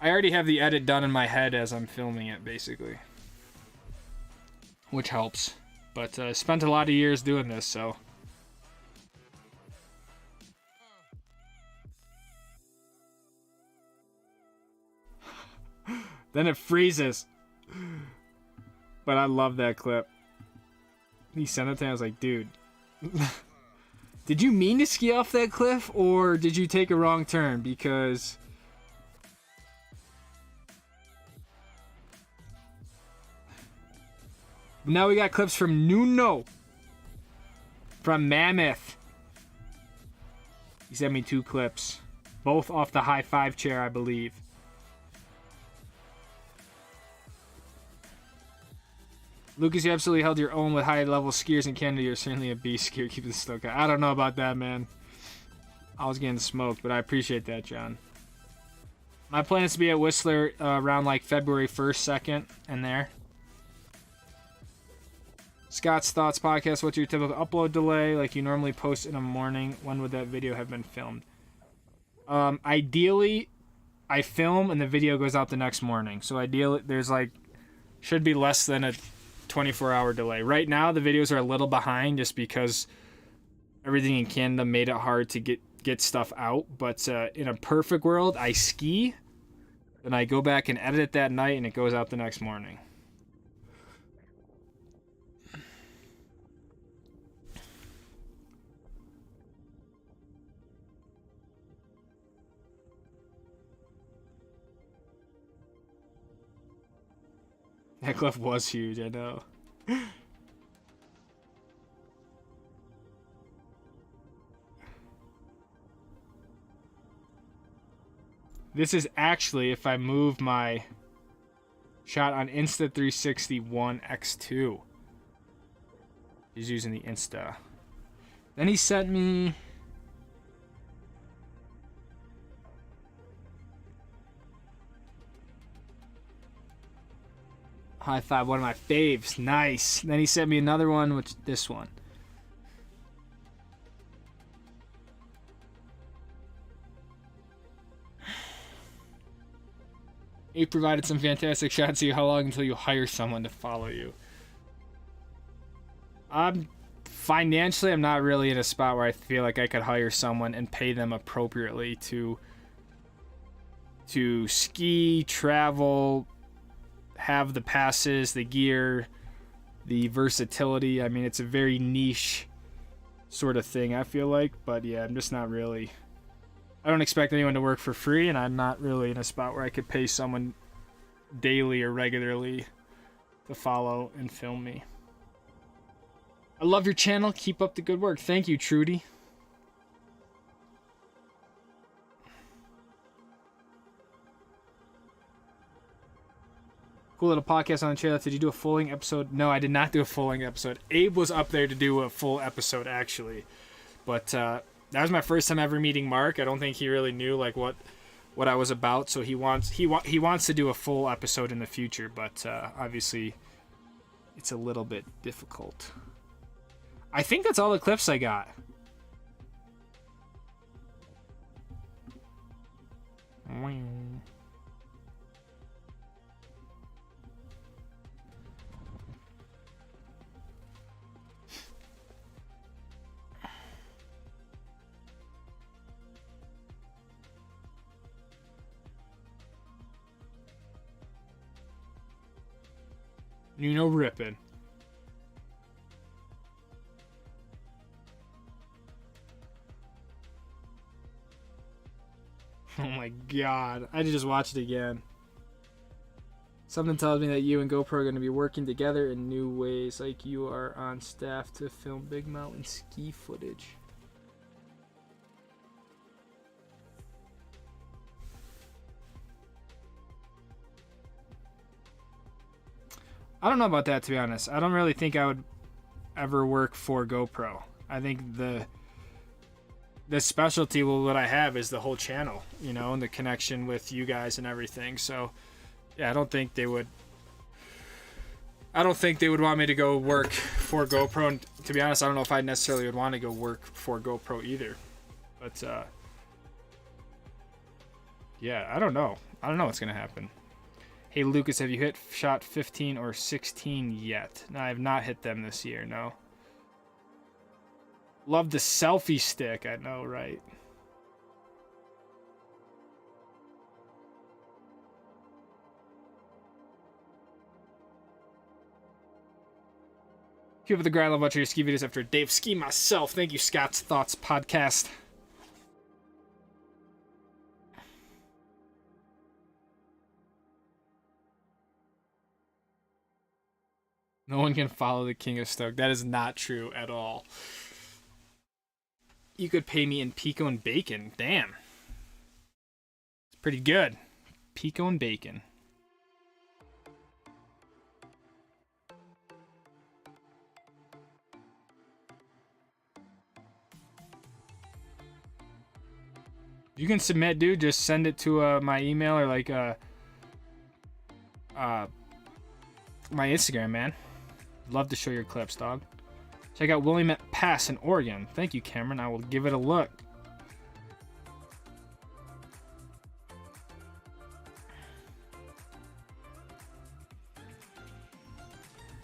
I already have the edit done in my head as I'm filming it, basically. Which helps. But I spent a lot of years doing this, so. Then it freezes. But I love that clip. He sent it to me, I was like, dude. Did you mean to ski off that cliff, or did you take a wrong turn? Because now we got clips from Nuno. From Mammoth. He sent me 2 clips. Both off the high 5 chair, I believe. Lucas, you absolutely held your own with high-level skiers in Canada. You're certainly a beast skier. Keep the Stoke. I don't know about that, man. I was getting smoked, but I appreciate that, John. My plan is to be at Whistler around like February 1st, 2nd, and there. Scott's Thoughts Podcast. What's your typical upload delay? Like you normally post in the morning. When would that video have been filmed? Ideally, I film and the video goes out the next morning. So ideally, there's like, should be less than a 24-hour delay. Right now, the videos are a little behind just because everything in Canada made it hard to get stuff out. But in a perfect world, I ski, then I go back and edit it that night, and it goes out the next morning. That cliff was huge, I know. This is actually, if I move my shot on Insta360 1x2. He's using the Insta. Then he sent me high 5, one of my faves. Nice. Then he sent me another one, which this one. He provided some fantastic shots of you. How long until you hire someone to follow you? Financially, I'm not really in a spot where I feel like I could hire someone and pay them appropriately to ski, travel, have the passes, the gear, the versatility. I mean, it's a very niche sort of thing, I feel like. But yeah, I'm just not really... I don't expect anyone to work for free, and I'm not really in a spot where I could pay someone daily or regularly to follow and film me. I love your channel. Keep up the good work. Thank you, Trudy. Cool little podcast on the channel. Did you do a full-length episode? No, I did not do a full-length episode. Abe was up there to do a full episode, actually. But that was my first time ever meeting Mark. I don't think he really knew like what I was about. So he wants to do a full episode in the future. But obviously, it's a little bit difficult. I think that's all the clips I got. You know, ripping. Oh my god. I just watched it again. Something tells me that you and GoPro are going to be working together in new ways, like you are on staff to film big mountain ski footage. I don't know about that, to be honest. I don't really think I would ever work for GoPro. I think the specialty what I have is the whole channel, you know, and the connection with you guys and everything. So yeah, I don't think they would want me to go work for GoPro, and to be honest, I don't know if I necessarily would want to go work for GoPro either. But yeah, I don't know what's gonna happen. Hey Lucas, have you hit shot 15 or 16 yet? No, I have not hit them this year, no. Love the selfie stick, I know, right? Keep up the grind. Love watching your ski videos after a day of ski myself. Thank you, Scott's Thoughts Podcast. No one can follow the King of Stoke. That is not true at all. You could pay me in pico and bacon. Damn. It's pretty good. Pico and bacon. You can submit, dude. Just send it to my email or like my Instagram, man. Love to show your clips, dog. Check out Willamette Pass in Oregon. Thank you, Cameron. I will give it a look.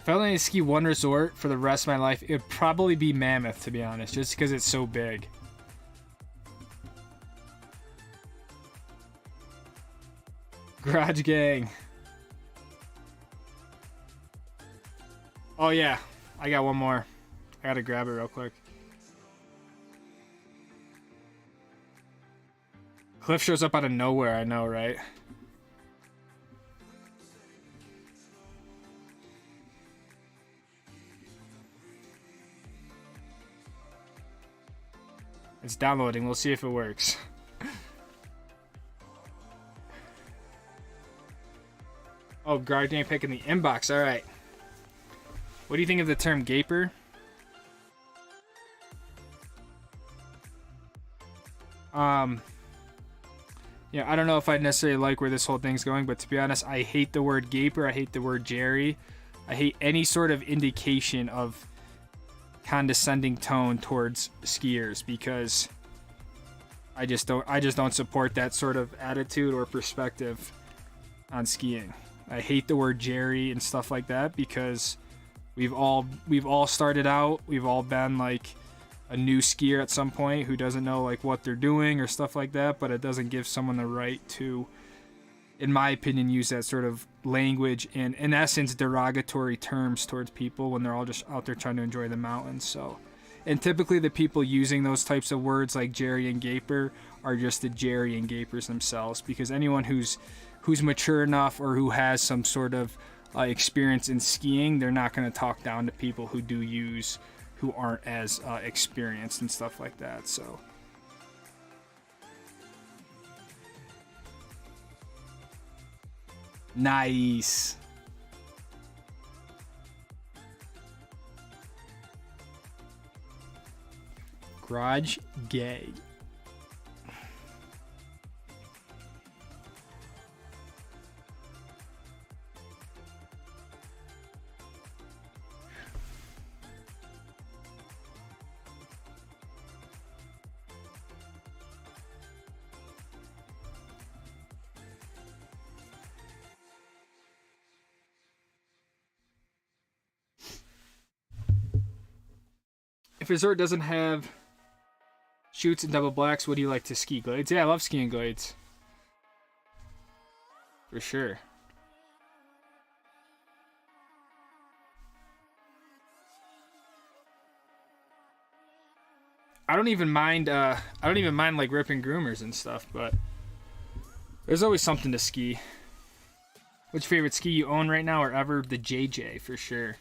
If I only ski one resort for the rest of my life, it would probably be Mammoth, to be honest, just because it's so big. Garage Gang. Oh yeah, I got one more. I gotta grab it real quick. Cliff shows up out of nowhere, I know, right? It's downloading, we'll see if it works. Oh, Guardian pick in the inbox, alright. What do you think of the term gaper? Yeah, I don't know if I necessarily like where this whole thing's going, but to be honest, I hate the word gaper, I hate the word Jerry. I hate any sort of indication of condescending tone towards skiers, because I just don't support that sort of attitude or perspective on skiing. I hate the word Jerry and stuff like that, because we've all started out, we've all been like a new skier at some point who doesn't know like what they're doing or stuff like that, but it doesn't give someone the right to, in my opinion, use that sort of language and, in essence, derogatory terms towards people when they're all just out there trying to enjoy the mountains. So, and typically the people using those types of words like Jerry and Gaper are just the Jerry and Gapers themselves, because anyone who's mature enough or who has some sort of experience in skiing, they're not going to talk down to people who aren't as experienced and stuff like that. So nice. Garage gay. If a resort doesn't have chutes and double blacks, what do you like to ski? Glades? Yeah, I love skiing glades. For sure. I don't even mind like ripping groomers and stuff, but there's always something to ski. Which favorite ski you own right now or ever? The JJ for sure.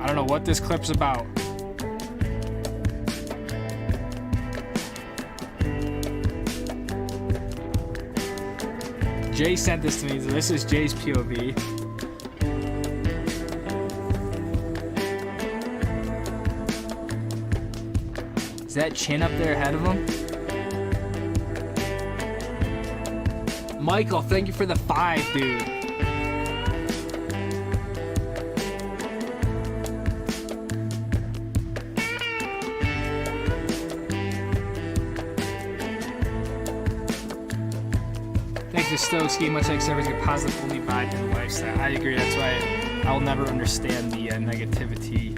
I don't know what this clip's about. Jay sent this to me, so this is Jay's POV. Is that chin up there ahead of him? Michael, thank you for the 5, dude. The Stoke ski, much like servers, get positive only vibe in the lifestyle. I agree. That's why I will never understand the negativity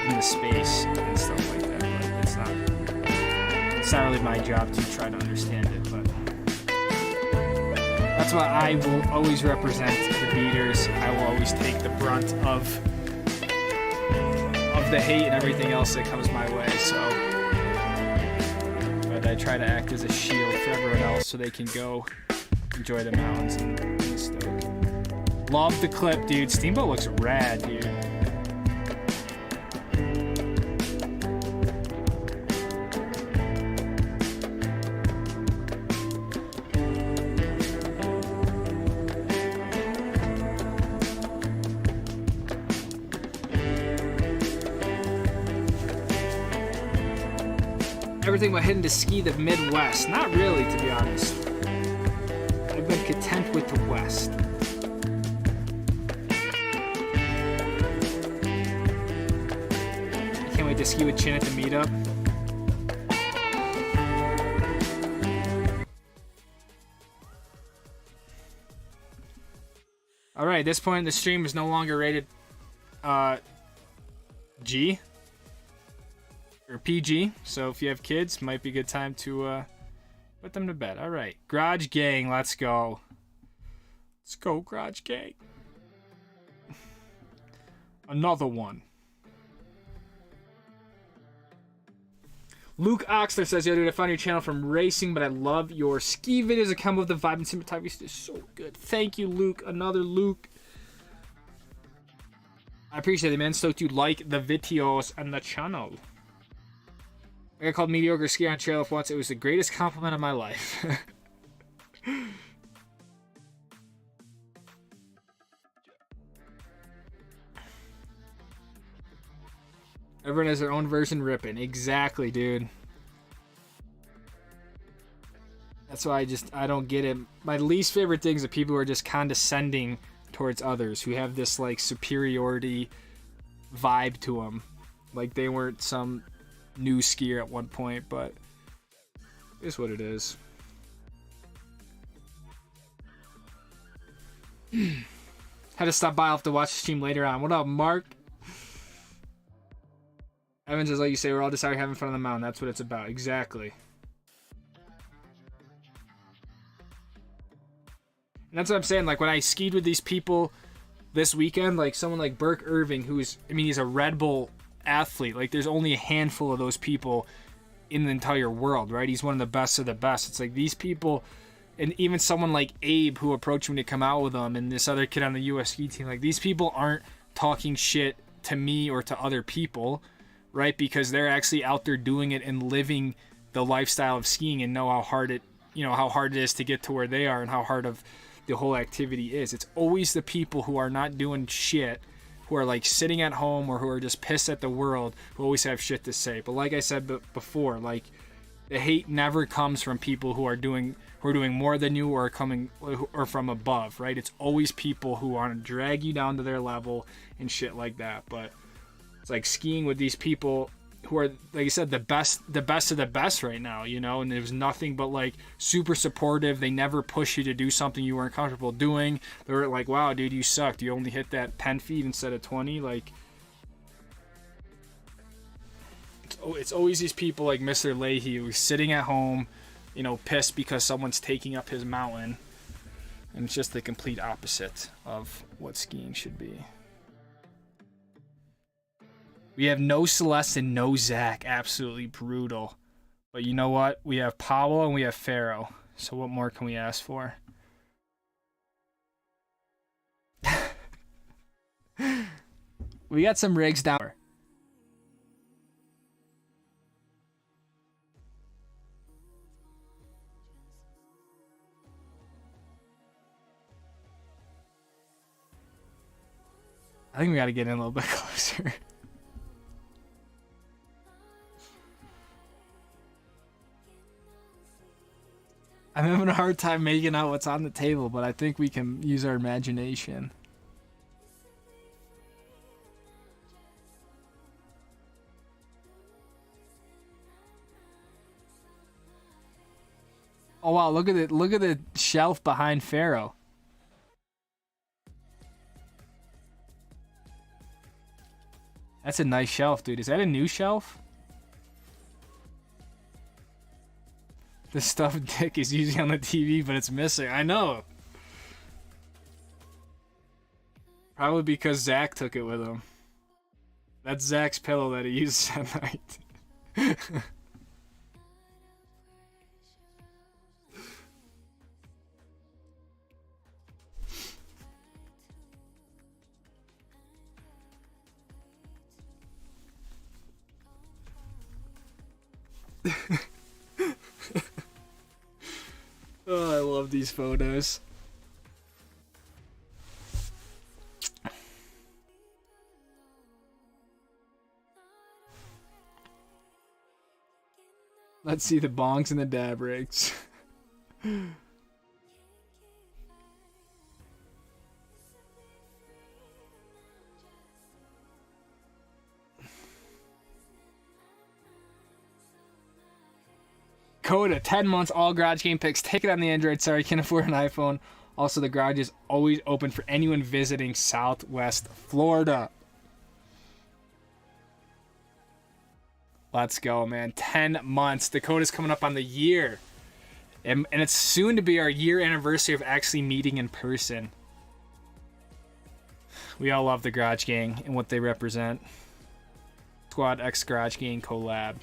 in the space and stuff like that. But it's not really my job to try to understand it. But that's why I will always represent the beaters. I will always take the brunt of the hate and everything else that comes my way. So, but I try to act as a shield for everyone else so they can go enjoy the mountains and Stoke. Love the clip, dude. Steamboat looks rad, dude. Everything but heading to ski the Midwest. Not really, to be honest. I've been content with the West. I can't wait to ski with Chin at the meetup. Alright, this point in the stream is no longer rated G or PG, so if you have kids, might be a good time to put them to bed. All right. Garage Gang, let's go. Let's go, Garage Gang. Another one. Luke Oxler says, yo, dude, I found your channel from racing, but I love your ski videos that come with the vibe and cinematography. It's so good. Thank you, Luke. Another Luke. I appreciate it, man. Stoked you like the videos and the channel. I got called mediocre skier on chairlift once. It was the greatest compliment of my life. Everyone has their own version ripping. Exactly, dude. That's why I don't get it. My least favorite things are people who are just condescending towards others, who have this like superiority vibe to them. Like they weren't some new skier at one point, but it's what it is. Had to stop by. I'll have to watch the stream later on. What up, Mark? Evans is like you say, we're all just out here having fun on the mountain. That's what it's about. Exactly. And that's what I'm saying. Like when I skied with these people this weekend, like someone like Burke Irving, he's a Red Bull athlete. Like there's only a handful of those people in the entire world, right? He's one of the best of the best. It's like these people, and even someone like Abe who approached me to come out with them, and this other kid on the US ski team, like these people aren't talking shit to me or to other people, right? Because they're actually out there doing it and living the lifestyle of skiing and know how hard it is to get to where they are and how hard of the whole activity is. It's always the people who are not doing shit, who are like sitting at home or who are just pissed at the world, who always have shit to say. But like I said before, like the hate never comes from people who are doing more than you or coming or from above, right? It's always people who want to drag you down to their level and shit like that. But it's like skiing with these people who are, like I said, the best of the best right now, you know, and there's nothing but like super supportive. They never push you to do something you weren't comfortable doing. They were like, wow, dude, you sucked. You only hit that 10 feet instead of 20. Like, it's always these people like Mr. Leahy who's sitting at home, you know, pissed because someone's taking up his mountain. And it's just the complete opposite of what skiing should be. We have no Celeste and no Zach. Absolutely brutal. But you know what? We have Powell and we have Pharaoh. So what more can we ask for? We got some rigs down. I think we got to get in a little bit closer. I'm having a hard time making out what's on the table, but I think we can use our imagination. Oh wow, look at it. Look at the shelf behind Pharaoh. That's a nice shelf, dude. Is that a new shelf? The stuffed dick is usually on the TV, but it's missing. I know. Probably because Zach took it with him. That's Zach's pillow that he uses at night. Oh, I love these photos. Let's see the bongs and the dab rigs. Coda, 10 months, all garage game picks. Take it on the Android. Sorry, can't afford an iPhone. Also, the garage is always open for anyone visiting Southwest Florida. Let's go, man. 10 months. Dakota's coming up on the year. And it's soon to be our year anniversary of actually meeting in person. We all love the Garage Gang and what they represent. Squad X Garage Gang collab.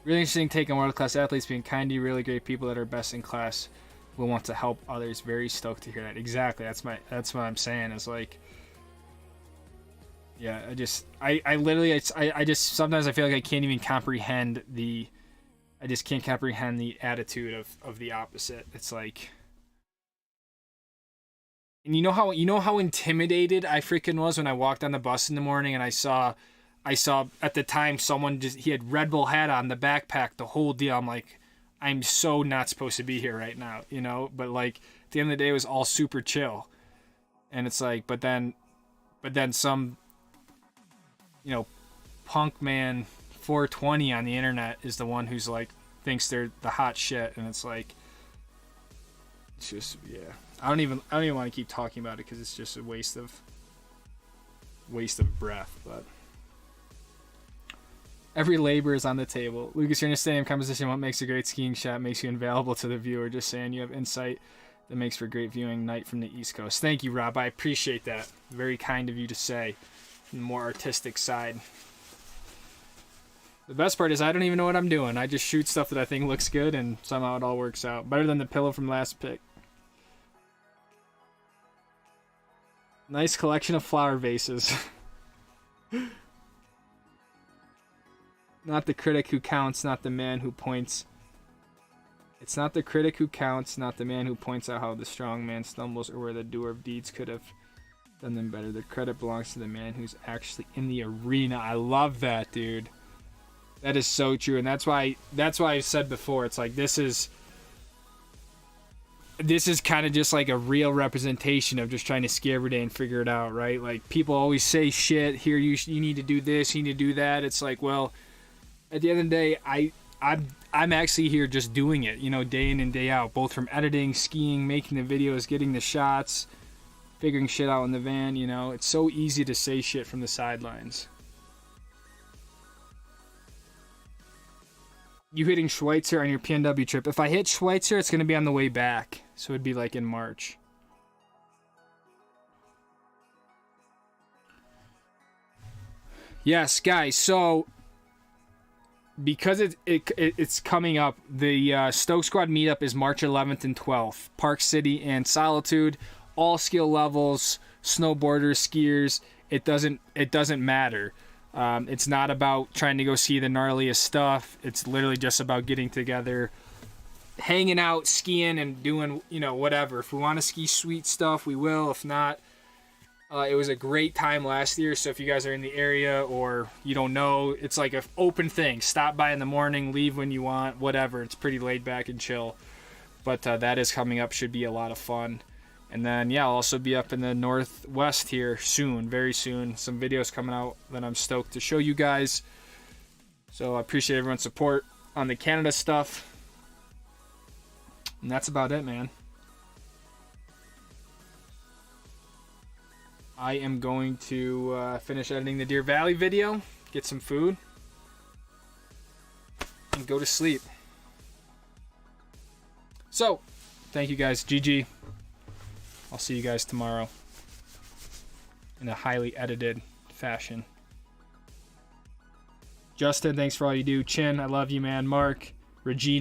Really interesting take on world-class athletes being kind to you, really great people that are best in class will want to help others. Very stoked to hear that. Exactly. That's what I'm saying. Is like, yeah, I literally sometimes I feel like I can't even comprehend I just can't comprehend the attitude of the opposite. It's like, and you know how intimidated I freaking was when I walked on the bus in the morning and I saw at the time someone he had Red Bull hat on, the backpack, the whole deal. I'm like, I'm so not supposed to be here right now, you know? But like at the end of the day it was all super chill. And it's like, but then some, you know, punk man 420 on the internet is the one who's like thinks they're the hot shit, and it's like, it's just, yeah. I don't even want to keep talking about it because it's just a waste of breath, but every labor is on the table. Lucas, you're in a stadium composition. What makes a great skiing shot makes you invaluable to the viewer. Just saying, you have insight that makes for great viewing night from the East Coast. Thank you, Rob. I appreciate that. Very kind of you to say. The more artistic side. The best part is I don't even know what I'm doing. I just shoot stuff that I think looks good, and somehow it all works out. Better than the pillow from last pick. Nice collection of flower vases. Not the critic who counts, not the man who points. It's not the critic who counts, not the man who points out how the strong man stumbles or where the doer of deeds could have done them better. The credit belongs to the man who's actually in the arena. I love that, dude. That is so true, and that's why I said before, it's like this is this is kind of just like a real representation of just trying to ski every day and figure it out, right? Like, people always say shit here, you need to do this, you need to do that. It's like, well, at the end of the day, I'm actually here just doing it, you know, day in and day out, both from editing, skiing, making the videos, getting the shots, figuring shit out in the van. You know, it's so easy to say shit from the sidelines. You hitting Schweitzer on your PNW trip? If I hit Schweitzer, it's going to be on the way back. So it'd be like in March. Yes, guys. So because it's coming up, the Stoke Squad meetup is March 11th and 12th. Park City and Solitude. All skill levels, snowboarders, skiers. It doesn't matter. It's not about trying to go see the gnarliest stuff. It's literally just about getting together, hanging out, skiing, and doing, you know, whatever. If we want to ski sweet stuff, we will. If not, it was a great time last year. So if you guys are in the area or you don't know, it's like an open thing. Stop by in the morning, leave when you want, whatever. It's pretty laid back and chill. But that is coming up. Should be a lot of fun. And then, yeah, I'll also be up in the Northwest here soon, very soon. Some videos coming out that I'm stoked to show you guys. So I appreciate everyone's support on the Canada stuff. And that's about it, man. I am going to finish editing the Deer Valley video, get some food, and go to sleep. So, thank you guys. GG. I'll see you guys tomorrow in a highly edited fashion. Justin, thanks for all you do. Chin, I love you, man. Mark, Regina.